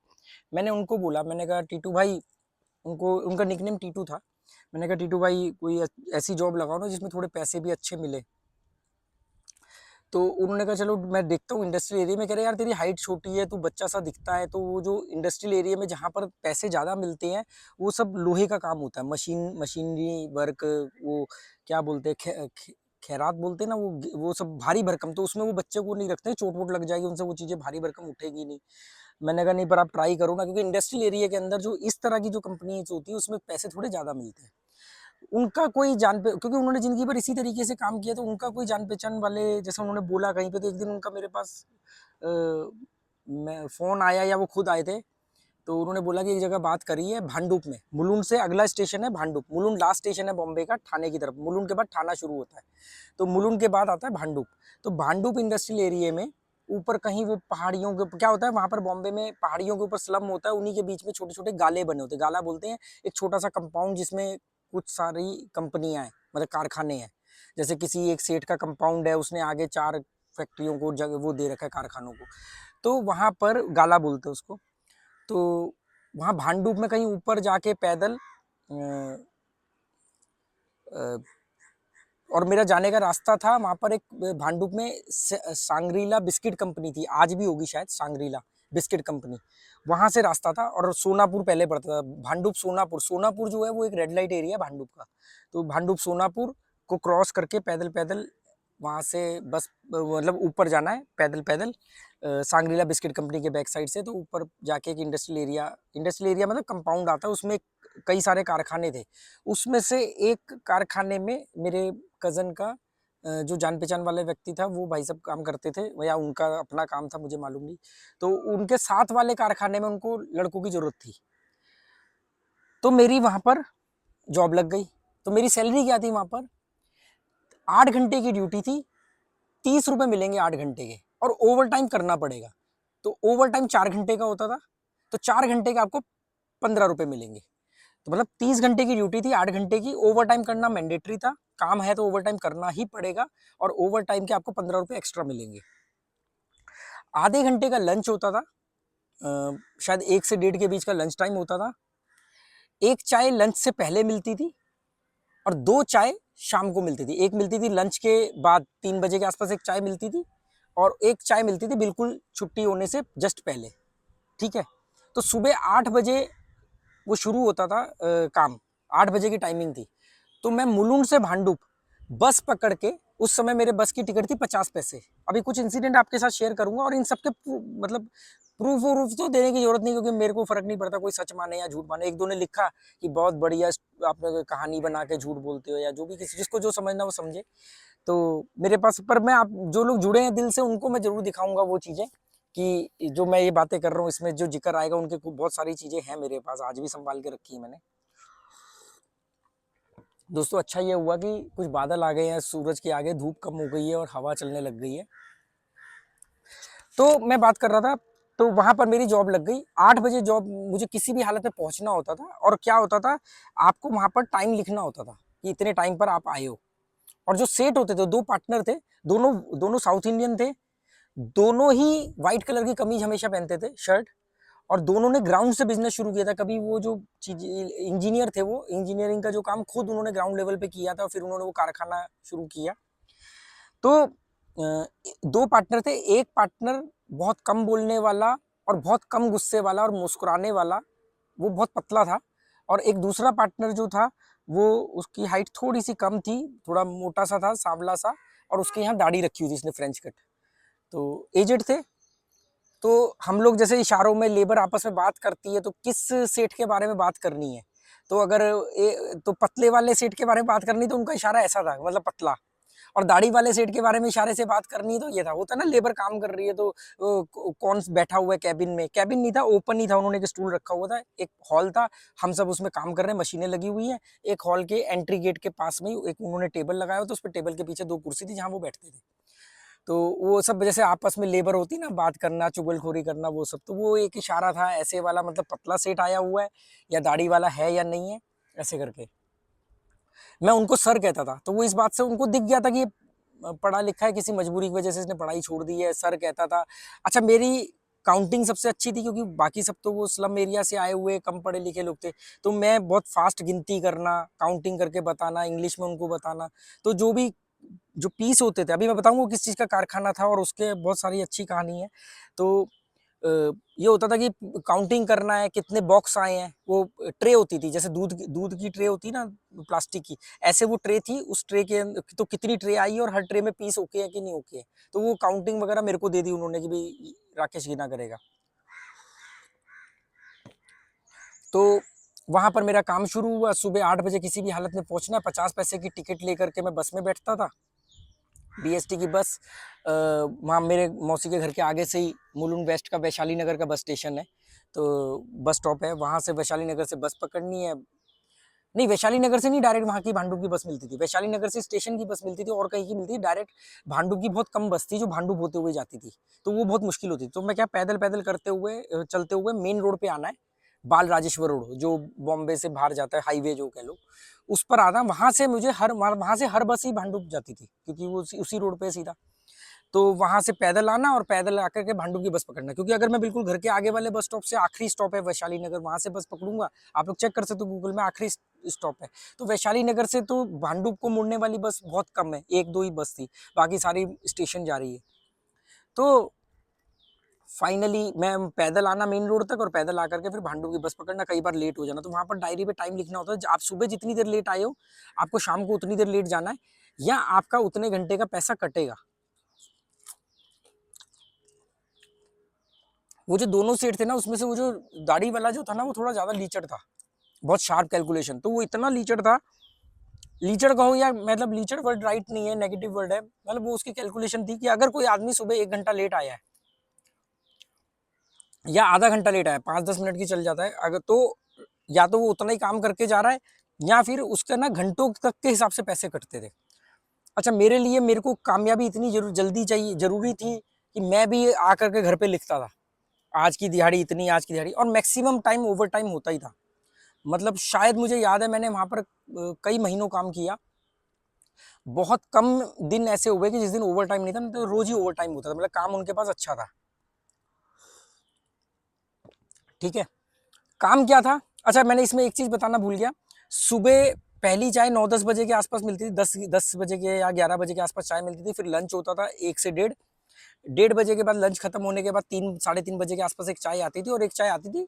मैंने उनको बोला, मैंने कहा टीटू भाई, उनको उनका निकनेम टीटू था, मैंने कहा टीटू भाई कोई ऐसी जॉब लगाओ ना जिसमें थोड़े पैसे भी अच्छे मिले। तो उन्होंने कहा चलो मैं देखता हूँ इंडस्ट्रियल एरिया में। कह रहे यार तेरी हाइट छोटी है, तू बच्चा सा दिखता है, तो वो जो इंडस्ट्रियल एरिया में जहाँ पर पैसे ज़्यादा मिलते हैं वो सब लोहे का काम होता है, मशीनरी वर्क, वो क्या बोलते हैं खैरात बोलते हैं ना, वो सब भारी भरकम। तो उसमें वो बच्चे को नहीं रखते, चोट वोट लग जाएगी उनसे, वो चीज़ें भारी भरकम उठेगी नहीं। मैंने कहा नहीं पर आप ट्राई करो ना, क्योंकि इंडस्ट्रियल एरिया के अंदर जो इस तरह की जो कंपनीज होती है उसमें पैसे थोड़े ज़्यादा मिलते हैं। उनका कोई क्योंकि उन्होंने जिंदगी भर इसी तरीके से काम किया, तो उनका कोई जान पहचान वाले, जैसे उन्होंने बोला कहीं पे, तो एक दिन उनका मेरे पास मैं फ़ोन आया या वो खुद आए थे। तो उन्होंने बोला कि एक जगह बात करी है भांडुप में, मुलुंड से अगला स्टेशन है भांडुप, मुलुंड लास्ट स्टेशन है बॉम्बे का ठाणे की तरफ, मुलुंड के बाद ठाणा शुरू होता है, तो मुलुंड के बाद आता है भांडुप। तो भांडुप इंडस्ट्रियल एरिया में ऊपर कहीं वो पहाड़ियों के क्या होता है वहाँ पर बॉम्बे में, पहाड़ियों के ऊपर स्लम होता है, उन्हीं के बीच में छोटे छोटे गाले बने होते हैं, गाला बोलते हैं, एक छोटा सा कंपाउंड जिसमें कुछ सारी कंपनियां हैं, मतलब कारखाने हैं। जैसे किसी एक सेठ का कंपाउंड है, उसने आगे 4 फैक्ट्रियों को जगह वो दे रखा है, कारखानों को, तो वहाँ पर गाला बोलते हैं उसको। तो वहाँ भांडुप में कहीं ऊपर जाके पैदल अ, अ, और मेरा जाने का रास्ता था वहाँ पर, एक भांडुप में सांग्रीला बिस्किट कंपनी थी, आज भी होगी शायद सांग्रीला, बिस्किट कंपनी, वहाँ से रास्ता था। और सोनापुर पहले पड़ता था, भांडुप सोनापुर। सोनापुर जो है वो एक रेड लाइट एरिया है भांडुप का। तो भांडुप सोनापुर को क्रॉस करके पैदल पैदल वहाँ से बस मतलब ऊपर जाना है पैदल पैदल सांग्रीला बिस्किट कंपनी के बैक साइड से। तो ऊपर जाके एक इंडस्ट्रियल एरिया मतलब कंपाउंड आता है, उसमें कई सारे कारखाने थे। उसमें से एक कारखाने में मेरे कज़न का जो जान पहचान वाले व्यक्ति था, वो भाई साहब काम करते थे, या उनका अपना काम था, मुझे मालूम नहीं। तो उनके साथ वाले कारखाने में उनको लड़कों की ज़रूरत थी, तो मेरी वहाँ पर जॉब लग गई। तो मेरी सैलरी क्या थी वहाँ पर, 8 घंटे की ड्यूटी थी, 30 रुपये मिलेंगे 8 घंटे के, और ओवर टाइम करना पड़ेगा। तो ओवर टाइम 4 घंटे का होता था, तो 4 घंटे के आपको 15 रुपये मिलेंगे। तो मतलब 30 घंटे की ड्यूटी थी, 8 घंटे की, ओवर टाइम करना मैंडेटरी था, काम है तो ओवर टाइम करना ही पड़ेगा, और ओवर टाइम के आपको 15 रुपये एक्स्ट्रा मिलेंगे। आधे घंटे का लंच होता था, शायद 1 से 1.5 के बीच का लंच टाइम होता था। एक चाय लंच से पहले मिलती थी, और 2 चाय शाम को मिलती थी। एक मिलती थी लंच के बाद 3 बजे के आसपास एक चाय मिलती थी, और एक चाय मिलती थी बिल्कुल छुट्टी होने से जस्ट पहले, ठीक है। तो सुबह 8 बजे वो शुरू होता था काम, 8 बजे की टाइमिंग थी। तो मैं मुलुंड से भांडुप बस पकड़ के, उस समय मेरे बस की टिकट थी 50 पैसे। अभी कुछ इंसिडेंट आपके साथ शेयर करूंगा, और इन सबके मतलब प्रूफ वूफ तो देने की जरूरत नहीं, क्योंकि मेरे को फर्क नहीं पड़ता कोई सच माने या झूठ माने। एक दो ने लिखा कि बहुत बढ़िया आप कहानी बना के झूठ बोलते हो, या जो भी, किसी जिसको जो समझना वो समझे। तो मेरे पास, पर मैं आप जो लोग जुड़े हैं दिल से, उनको मैं जरूर दिखाऊंगा वो चीज़ें, कि जो मैं ये बातें कर रहा हूँ इसमें जो जिक्र आएगा, उनके बहुत सारी चीज़ें हैं मेरे पास, आज भी संभाल के रखी है मैंने। दोस्तों अच्छा ये हुआ कि कुछ बादल आ गए हैं, सूरज के आगे धूप कम हो गई है और हवा चलने लग गई है। तो मैं बात कर रहा था, तो वहां पर मेरी जॉब लग गई। 8 बजे जॉब, मुझे किसी भी हालत में पहुंचना होता था। और क्या होता था, आपको वहां पर टाइम लिखना होता था कि इतने टाइम पर आप आए हो। और जो सेट होते थे, 2 पार्टनर थे, दोनों दोनों साउथ इंडियन थे, दोनों ही व्हाइट कलर की कमीज हमेशा पहनते थे, शर्ट। और दोनों ने ग्राउंड से बिजनेस शुरू किया था। कभी वो जो चीज इंजीनियर थे, वो इंजीनियरिंग का जो काम खुद उन्होंने ग्राउंड लेवल पे किया था, और फिर उन्होंने वो कारखाना शुरू किया। तो 2 पार्टनर थे। एक पार्टनर बहुत कम बोलने वाला और बहुत कम गुस्से वाला और मुस्कुराने वाला, वो बहुत पतला था। और एक दूसरा पार्टनर जो था, वो, उसकी हाइट थोड़ी सी कम थी, थोड़ा मोटा सा था, सांवला सा, और उसके यहाँ दाढ़ी रखी हुई थी, इसने फ्रेंच कट। तो एजेड थे। तो हम लोग जैसे इशारों में लेबर आपस में बात करती है, तो किस सेठ के बारे में बात करनी है, तो अगर तो पतले वाले सेठ के बारे में बात करनी, तो उनका इशारा ऐसा था, मतलब पतला। और दाढ़ी वाले सेठ के बारे में इशारे से बात करनी है, तो ये था। होता ना, लेबर काम कर रही है, तो कौन बैठा हुआ है कैबिन में, कैबिन नहीं था, ओपन ही था, उन्होंने एक स्टूल रखा हुआ था, एक हॉल था, हम सब उसमें काम कर रहे हैं, मशीनें लगी हुई है। एक हॉल के एंट्री गेट के पास में ही एक उन्होंने टेबल लगाया हुआ था, उस पर टेबल के पीछे 2 कुर्सी थी, जहाँ वो बैठते थे। तो वो सब जैसे आपस में लेबर होती ना, बात करना, चुगलखोरी करना, वो सब। तो वो एक इशारा था ऐसे वाला, मतलब पतला सेठ आया हुआ है या दाढ़ी वाला है या नहीं है, ऐसे करके। मैं उनको सर कहता था, तो वो इस बात से उनको दिख गया था कि ये पढ़ा लिखा है, किसी मजबूरी की वजह से इसने पढ़ाई छोड़ दी है, सर कहता था। अच्छा, मेरी काउंटिंग सबसे अच्छी थी, क्योंकि बाकी सब तो वो स्लम एरिया से आए हुए कम पढ़े लिखे लोग थे। तो मैं बहुत फास्ट गिनती करना, काउंटिंग करके बताना, इंग्लिश में उनको बताना। तो जो भी जो पीस होते थे, अभी मैं बताऊंगा किस चीज़ का कारखाना था, और उसके बहुत सारी अच्छी कहानी है। तो ये होता था कि काउंटिंग करना है, कितने बॉक्स आए हैं। वो ट्रे होती थी, जैसे दूध की ट्रे होती है ना, प्लास्टिक की, ऐसे वो ट्रे थी। उस ट्रे के तो कितनी ट्रे आई है, और हर ट्रे में पीस ओके है कि नहीं ओके है। तो वो काउंटिंग वगैरह मेरे को दे दी उन्होंने कि भाई राकेश गिना करेगा। तो वहां पर मेरा काम शुरू हुआ। सुबह 8 बजे किसी भी हालत में पहुंचना, 50 पैसे की टिकट लेकर के मैं बस में बैठता था, बीएसटी की बस। वहाँ मेरे मौसी के घर के आगे से ही मुलुंड वेस्ट का वैशाली नगर का बस स्टेशन है, तो बस स्टॉप है, वहाँ से वैशाली नगर से बस पकड़नी है। नहीं, वैशाली नगर से नहीं, डायरेक्ट वहाँ की भांडुप की बस मिलती थी। वैशाली नगर से स्टेशन की बस मिलती थी, और कहीं की मिलती थी डायरेक्ट। भांडुप की बहुत कम बस थी जो भांडुप होते हुए जाती थी, तो वो बहुत मुश्किल होती थी। तो मैं क्या, पैदल पैदल करते हुए, चलते हुए मेन रोड पे आना है, बाल राजेश्वर रोड, जो बॉम्बे से बाहर जाता है, हाईवे जो कह लो, उस पर आना। वहां से मुझे वहां से हर बस ही भांडुप जाती थी, क्योंकि वो उसी रोड पे सीधा। तो वहां से पैदल आना, और पैदल आकर के भांडुप की बस पकड़ना, क्योंकि अगर मैं बिल्कुल घर के आगे वाले बस स्टॉप से, आखिरी स्टॉप है वैशाली नगर, वहां से बस पकड़ूंगा, आप लोग चेक कर सकते हो गूगल में, आखिरी स्टॉप है। तो वैशाली नगर से तो भांडुप को मुड़ने वाली बस बहुत कम है, 1-2 ही बस थी, बाकी सारी स्टेशन जा रही है। तो फाइनली मैं पैदल आना मेन रोड तक और पैदल आकर के फिर भांडू की बस पकड़ना, कई बार लेट हो जाना। तो वहां पर डायरी पे टाइम लिखना होता है, आप सुबह जितनी देर लेट आए हो आपको शाम को उतनी देर लेट जाना है, या आपका उतने घंटे का पैसा कटेगा। वो जो दोनों सेट थे ना, उसमें से वो जो दाढ़ी वाला जो था ना, वो थोड़ा ज्यादा लीचड़ था, बहुत शार्प कैलकुलेशन। तो वो इतना लीचड़ था, लीचड़ कहो या मतलब लीचड़ वर्ड राइट नहीं है, नेगेटिव वर्ड है, मतलब वो उसकी कैलकुलेशन थी कि अगर कोई आदमी सुबह 1 घंटा लेट आया है या आधा घंटा लेट आया, 5-10 मिनट की चल जाता है अगर, तो या तो वो उतना ही काम करके जा रहा है, या फिर उसका ना घंटों तक के हिसाब से पैसे कटते थे। अच्छा, मेरे लिए मेरे को कामयाबी इतनी जल्दी चाहिए, जरूरी थी कि मैं भी आकर के घर पे लिखता था आज की दिहाड़ी इतनी, आज की दिहाड़ी, और मैक्सिमम टाइम ओवर टाइम होता ही था। मतलब शायद मुझे याद है मैंने वहां पर कई महीनों काम किया, बहुत कम दिन ऐसे हुए कि जिस दिन ओवर टाइम नहीं था, तो रोज ही ओवर टाइम होता था, मतलब काम उनके पास अच्छा था। ठीक है, काम क्या था? अच्छा, मैंने इसमें एक चीज बताना भूल गया। सुबह पहली चाय 9-10 बजे के आसपास मिलती थी, 10 बजे के या 11 बजे के आसपास चाय मिलती थी। फिर लंच होता था 1 से 1:30, 1:30 बजे के बाद लंच खत्म होने के बाद 3-3:30 बजे के आसपास एक चाय आती थी, और एक चाय आती थी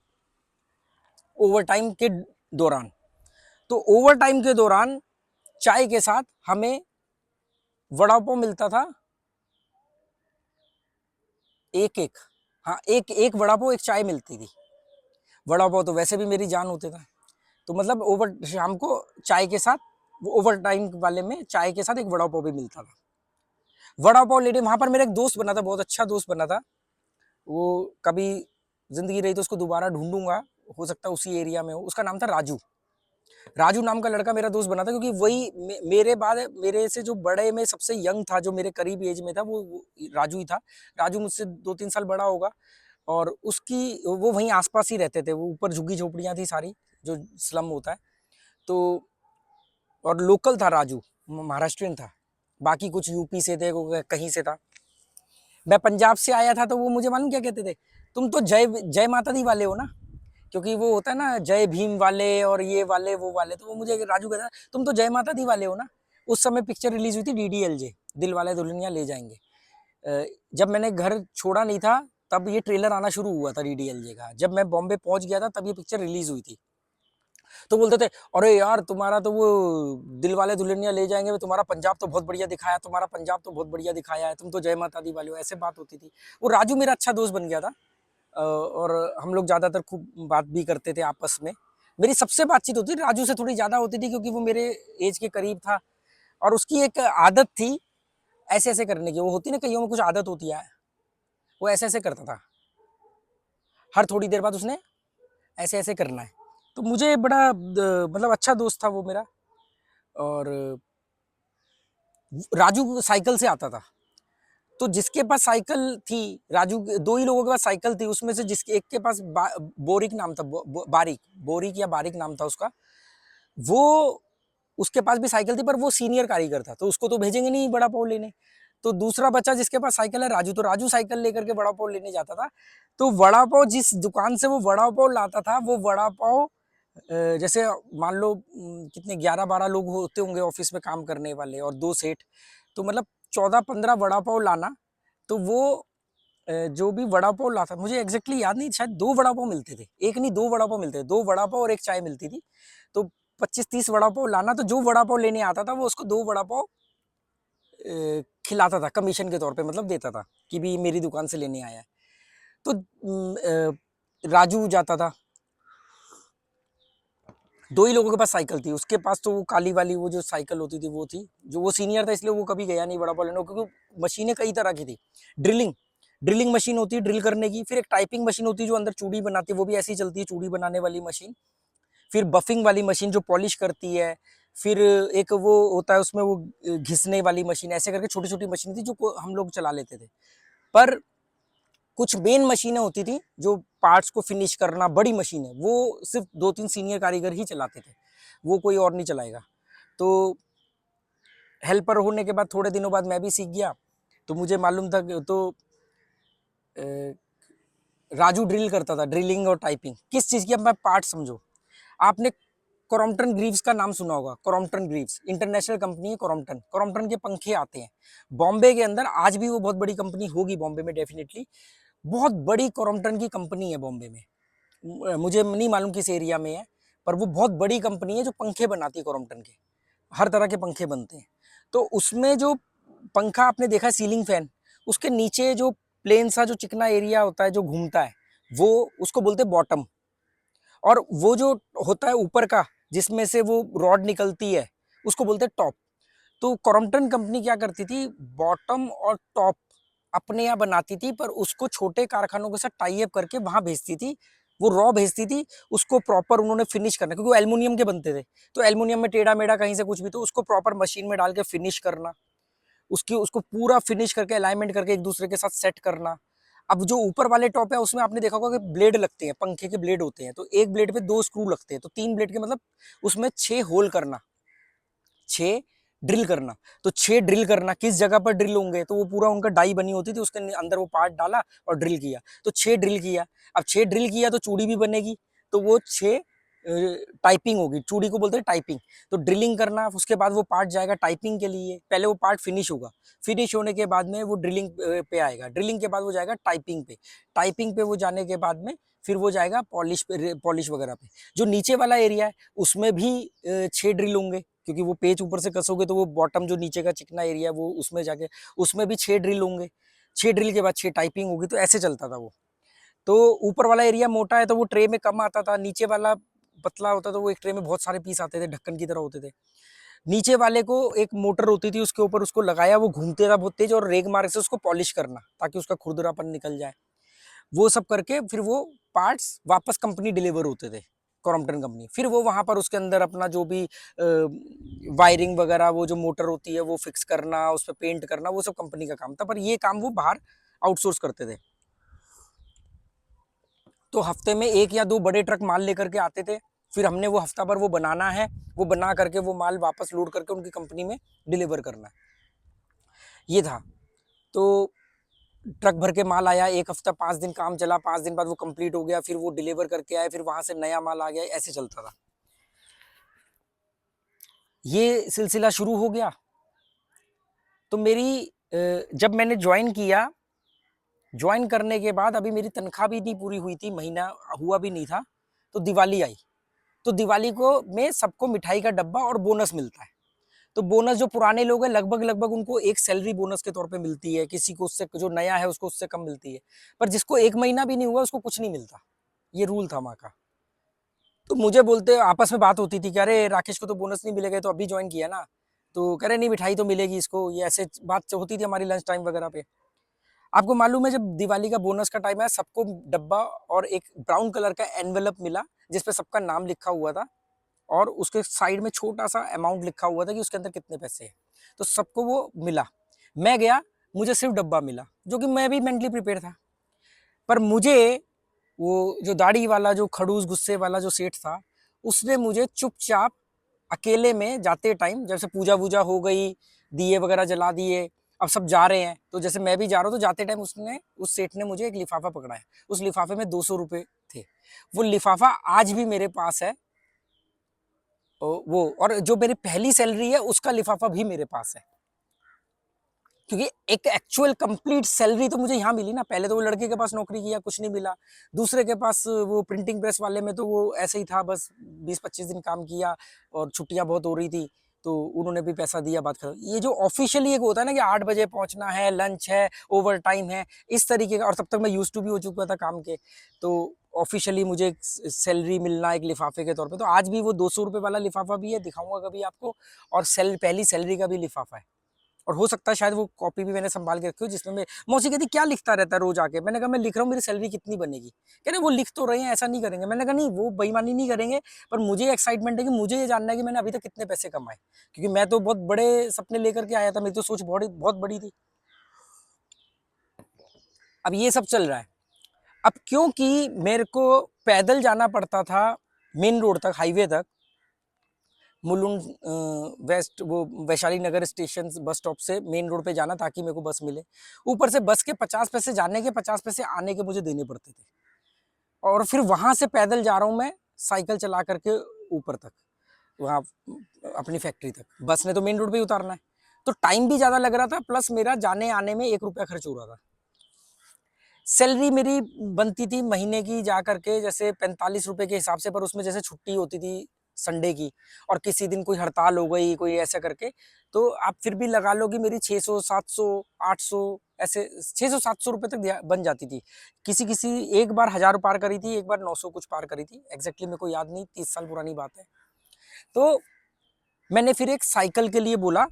ओवर टाइम के दौरान। तो ओवर टाइम के दौरान चाय के साथ हमें वड़ा पाव मिलता था, एक एक, हाँ, एक एक वड़ा पाव एक चाय मिलती थी। वड़ा पाव तो वैसे भी मेरी जान होते था, तो मतलब ओवर शाम को चाय के साथ, वो ओवर टाइम वाले में चाय के साथ एक वड़ा पाव भी मिलता था। वड़ा पाव लेने वहां पर मेरा एक दोस्त बना था, बहुत अच्छा दोस्त बना था। वो कभी जिंदगी रही तो उसको दोबारा ढूंढूंगा, हो सकता है उसी एरिया में हो। उसका नाम था राजू। राजू नाम का लड़का मेरा दोस्त बना था, क्योंकि वही मेरे बाद मेरे से जो बड़े में सबसे यंग था, जो मेरे करीब एज में था, वो राजू ही था। राजू मुझसे 2-3 साल बड़ा होगा, और उसकी वो वहीं आसपास ही रहते थे। वो ऊपर झुग्गी झोपड़ियां थी सारी, जो स्लम होता है। तो और लोकल था राजू, महाराष्ट्रियन था, बाकी कुछ यूपी से थे, कहीं से था। मैं पंजाब से आया था, तो वो मुझे मालूम क्या कहते थे, तुम तो जय जय माता दी वाले हो ना, क्योंकि वो होता है ना जय भीम वाले और ये वाले वो वाले। तो वो मुझे राजू कहता तुम तो जय माता दी वाले हो ना। उस समय पिक्चर रिलीज हुई थी DDLJ, दिल वाले दुल्हनिया ले जाएंगे। जब मैंने घर छोड़ा नहीं था, तब ये ट्रेलर आना शुरू हुआ था DDLJ का। जब मैं बॉम्बे पहुंच गया था, तब ये पिक्चर रिलीज हुई थी। तो बोलते थे, अरे यार तुम्हारा तो वो दिल वाले दुल्हनिया ले जाएंगे, तुम्हारा पंजाब तो बहुत बढ़िया दिखाया, तुम्हारा पंजाब तो बहुत बढ़िया दिखाया है, तुम तो जय माता दी वाले हो, ऐसे बात होती थी। वो राजू मेरा अच्छा दोस्त बन गया था, और हम लोग ज्यादातर खूब बात भी करते थे आपस में। मेरी सबसे बातचीत होती थी, राजू से थोड़ी ज्यादा होती थी, क्योंकि वो मेरे एज के करीब था। और उसकी एक आदत थी ऐसे ऐसे करने की, वो होती ना कईयों में कुछ आदत होती है, वो ऐसे ऐसे करता था, हर थोड़ी देर बाद उसने ऐसे ऐसे करना है। तो मुझे बड़ा मतलब अच्छा दोस्त था वो मेरा। और राजू साइकिल से आता था, तो जिसके पास साइकिल थी, राजू दो ही लोगों के पास साइकिल थी, उसमें से जिसके एक के पास बोरिक नाम था, बारिक, बोरिक या बारिक नाम था उसका, वो उसके पास भी साइकिल थी, पर वो सीनियर कारीगर था, तो उसको तो भेजेंगे नहीं बड़ा पाव लेने। तो दूसरा बच्चा जिसके पास साइकिल है राजू, तो राजू साइकिल लेकर के वड़ा पाव लेने जाता था। तो वड़ा पाव जिस दुकान से वो वड़ा पाव लाता था, वो वड़ा पाव जैसे मान लो कितने 11-12 लोग होते होंगे ऑफिस में काम करने वाले, और 2 सेठ, तो मतलब 14-15 वड़ा पाव लाना। तो वो जो भी वड़ा पाव लाता, मुझे एग्जैक्टली याद नहीं, शायद 2 वड़ा पाव मिलते थे, एक नहीं 2 वड़ा पाव मिलते थे, 2 वड़ा पाव और एक चाय मिलती थी। तो 25-30 वड़ा पाव लाना, तो जो वड़ा पाव लेने आता था वो उसको 2 वड़ा पाव खिलाता था कमीशन के तौर पे, मतलब देता था कि भी मेरी दुकान से लेने आया है। तो राजू जाता था, दो ही लोगों के पास साइकिल थी, उसके पास तो वो काली वाली वो जो साइकिल होती थी वो थी, जो वो सीनियर था इसलिए वो कभी गया नहीं बड़ा पाव लेने, क्योंकि मशीनें कई तरह की थी। ड्रिलिंग ड्रिलिंग मशीन होती है ड्रिल करने की, फिर एक टाइपिंग मशीन होती है जो अंदर चूड़ी बनाती है, वो भी ऐसी चलती है चूड़ी बनाने वाली मशीन। फिर बफिंग वाली मशीन जो पॉलिश करती है। फिर एक वो होता है उसमें वो घिसने वाली मशीन, ऐसे करके छोटी छोटी मशीन थी जो हम लोग चला लेते थे। पर कुछ मेन मशीनें होती थी जो पार्ट्स को फिनिश करना, बड़ी मशीन है, वो सिर्फ 2-3 सीनियर कारीगर ही चलाते थे, वो कोई और नहीं चलाएगा। तो हेल्पर होने के बाद थोड़े दिनों बाद मैं भी सीख गया, तो मुझे मालूम था तो राजू ड्रिल करता था, ड्रिलिंग और टाइपिंग किस चीज़ की, अब मैं पार्ट समझो। आपने क्रॉम्पटन ग्रीव्स का नाम सुना होगा, क्रॉम्पटन ग्रीव्स इंटरनेशनल कंपनी है, क्रॉम्पटन क्रॉम्पटन के पंखे आते हैं बॉम्बे के अंदर, आज भी वो बहुत बड़ी कंपनी होगी बॉम्बे में डेफिनेटली। बहुत बड़ी क्रॉम्पटन की कंपनी है बॉम्बे में। मुझे नहीं मालूम किस एरिया में है, पर वो बहुत बड़ी कंपनी है जो पंखे बनाती है क्रॉम्पटन के। हर तरह के पंखे बनते हैं। तो उसमें जो पंखा आपने देखा है सीलिंग फैन, उसके नीचे जो प्लेन सा जो चिकना एरिया होता है जो घूमता है, वो उसको बोलते हैं बॉटम। और वो जो होता है ऊपर का जिसमें से वो रॉड निकलती है, उसको बोलते हैं टॉप। तो क्रॉम्पटन कंपनी क्या करती थी, बॉटम और टॉप अपने यहाँ बनाती थी, पर उसको छोटे कारखानों के साथ टाई अप करके वहां भेजती थी। वो रॉ भेजती थी, उसको प्रॉपर उन्होंने फिनिश करना, क्योंकि वो एल्युमिनियम के बनते थे। तो एल्युमिनियम में टेढ़ा मेढ़ा कहीं से कुछ भी, तो उसको प्रॉपर मशीन में डाल के फिनिश करना, उसकी उसको पूरा फिनिश करके अलाइनमेंट करके एक दूसरे के साथ सेट करना। अब जो ऊपर वाले टॉप है उसमें आपने देखा होगा कि ब्लेड लगते हैं, पंखे के ब्लेड होते हैं, तो एक ब्लेड पे 2 स्क्रू लगते हैं, तो 3 ब्लेड के मतलब उसमें 6 होल करना, 6 ड्रिल करना। तो 6 ड्रिल करना, किस जगह पर ड्रिल होंगे, तो वो पूरा उनका डाई बनी होती थी, उसके अंदर वो पार्ट डाला और ड्रिल किया। तो 6 ड्रिल किया। अब 6 ड्रिल किया तो चूड़ी भी बनेगी, तो वो 6 टाइपिंग होगी, चूड़ी को बोलते हैं टाइपिंग। तो ड्रिलिंग करना, उसके बाद वो पार्ट जाएगा टाइपिंग के लिए, पहले वो पार्ट फिनिश होगा, फिनिश होने के बाद में वो ड्रिलिंग पे आएगा, ड्रिलिंग के बाद वो जाएगा टाइपिंग पे, टाइपिंग पे वो जाने के बाद में फिर वो जाएगा पॉलिश पे, पॉलिश वगैरह पे। जो नीचे वाला एरिया है उसमें भी 6 ड्रिल होंगे, क्योंकि वो पेच ऊपर से कसोगे तो वो बॉटम जो नीचे का चिकना एरिया वो उसमें जाके उसमें भी 6 ड्रिल होंगे। 6 ड्रिल के बाद 6 टाइपिंग होगी, तो ऐसे चलता था वो। तो ऊपर वाला एरिया मोटा है तो वो ट्रे में कम आता था, नीचे वाला पतला होता था, वो एक ट्रे में बहुत सारे पीस आते थे, ढक्कन की तरह होते थे। नीचे वाले को एक मोटर होती थी, उसके ऊपर उसको लगाया, वो घूमते था बहुत तेज, और रेग मार से उसको पॉलिश करना ताकि उसका खुरदरापन निकल जाए। वो सब करके फिर वो पार्ट्स वापस कंपनी डिलीवर होते थे, क्रॉम्पटन कंपनी। फिर वो वहां पर उसके अंदर अपना जो भी वायरिंग वगैरह, वो जो मोटर होती है वो फिक्स करना, उस पर पेंट करना, वो सब कंपनी का काम था, पर ये काम वो बाहर आउटसोर्स करते थे। तो हफ्ते में 1 या 2 बड़े ट्रक माल लेकर के आते थे, फिर हमने वो हफ्ता भर वो बनाना है, वो बना करके वो माल वापस लोड करके उनकी कंपनी में डिलीवर करना है, ये था। तो ट्रक भर के माल आया, 1 हफ्ता 5 दिन काम चला, 5 दिन बाद वो कंप्लीट हो गया, फिर वो डिलीवर करके आए, फिर वहां से नया माल आ गया, ऐसे चलता था। ये सिलसिला शुरू हो गया। तो मेरी जब मैंने ज्वाइन किया, ज्वाइन करने के बाद अभी मेरी तनख्वाह भी नहीं पूरी हुई थी, महीना हुआ भी नहीं था, तो दिवाली आई। तो दिवाली को में सबको मिठाई का डब्बा और बोनस मिलता है। तो बोनस जो पुराने लोग हैं लगभग लगभग उनको एक सैलरी बोनस के तौर पे मिलती है, किसी को उससे, जो नया है उसको उससे कम मिलती है, पर जिसको 1 महीना भी नहीं हुआ उसको कुछ नहीं मिलता। ये रूल था वहाँ का। तो मुझे बोलते, आपस में बात होती थी कि अरे राकेश को तो बोनस नहीं मिलेगा, तो अभी ज्वाइन किया ना। तो कह रहे नहीं, मिठाई तो मिलेगी इसको, ये ऐसे बात होती थी हमारी लंच टाइम वगैरह पे। आपको मालूम है, जब दिवाली का बोनस का टाइम है, सबको डब्बा और एक ब्राउन कलर का एनवेलप मिला, जिसपे सबका नाम लिखा हुआ था, और उसके साइड में छोटा सा अमाउंट लिखा हुआ था कि उसके अंदर कितने पैसे हैं। तो सबको वो मिला। मैं गया, मुझे सिर्फ डब्बा मिला, जो कि मैं भी मेंटली प्रिपेयर था। पर मुझे वो जो दाढ़ी वाला, जो खड़ूस गुस्से वाला जो सेठ था, उसने मुझे चुपचाप अकेले में जाते टाइम, जैसे पूजा वूजा हो गई, दिए वगैरह जला दिए, अब सब जा रहे हैं, तो जैसे मैं भी जा रहा हूँ, तो जाते टाइम उसने, उस सेठ ने मुझे एक लिफाफा पकड़ाया। उस लिफाफे में 200 रुपए थे। वो लिफाफा आज भी मेरे पास है। वो, और जो मेरी पहली सैलरी है उसका लिफाफा भी मेरे पास है, क्योंकि एक एक्चुअल कंप्लीट सैलरी तो मुझे यहाँ मिली ना। पहले तो वो लड़के के पास नौकरी किया, कुछ नहीं मिला। दूसरे के पास वो प्रिंटिंग प्रेस वाले में तो वो ऐसे ही था, बस 20-25 दिन काम किया और छुट्टियां बहुत हो रही थी, तो उन्होंने भी पैसा दिया, बात खत्म। ये जो ऑफिशियली एक होता है ना कि 8 बजे पहुंचना है, लंच है, ओवर टाइम है, इस तरीके का, और तब तक मैं यूज टू भी हो चुका था काम के, तो ऑफिशियली मुझे एक सैलरी मिलना एक लिफाफे के तौर पे, तो आज भी वो 200 रुपये वाला लिफाफा भी है, दिखाऊंगा कभी आपको। और पहली सैलरी का भी लिफाफा है। और हो सकता है शायद वो कॉपी भी मैंने संभाल के रखी हो, जिसमें मैं, मौसी कहती क्या लिखता रहता है रोज आके। मैंने कहा मैं लिख रहा हूँ मेरी सैलरी कितनी बनेगी। कह रहे वो लिख तो रहे हैं, ऐसा नहीं करेंगे। मैंने कहा नहीं, वो बेईमानी नहीं करेंगे, पर मुझे एक्साइटमेंट है कि मुझे ये जानना है कि मैंने अभी तक कितने पैसे कमाए, क्योंकि मैं तो बहुत बड़े सपने लेकर के आया था, मेरी तो सोच बहुत बहुत बड़ी थी। अब ये सब चल रहा है। अब क्योंकि मेरे को पैदल जाना पड़ता था मेन रोड तक, हाईवे तक, मुलुंड वेस्ट, वो वैशाली नगर स्टेशन बस स्टॉप से मेन रोड पे जाना ताकि मेरे को बस मिले। ऊपर से बस के 50 पैसे जाने के, 50 पैसे आने के मुझे देने पड़ते थे, और फिर वहां से पैदल जा रहा हूँ मैं साइकिल चला करके ऊपर तक, वहाँ अपनी फैक्ट्री तक। बस ने तो मेन रोड पे ही उतारना है, तो टाइम भी ज्यादा लग रहा था, प्लस मेरा जाने आने में 1 रुपया खर्च हो रहा था। सैलरी मेरी बनती थी महीने की जा करके जैसे 45 रुपए के हिसाब से, पर उसमें जैसे छुट्टी होती थी संडे की, और किसी दिन कोई हड़ताल हो गई कोई ऐसा करके, तो आप फिर भी लगा लो कि मेरी 600 700 800 ऐसे 600 700 रुपए तक बन जाती थी। किसी किसी एक बार 1000 पार करी थी, एक बार 900 कुछ पार करी थी, एग्जैक्टली मेरे को याद नहीं, 30 साल पुरानी बात है। तो मैंने फिर एक साइकिल के लिए बोला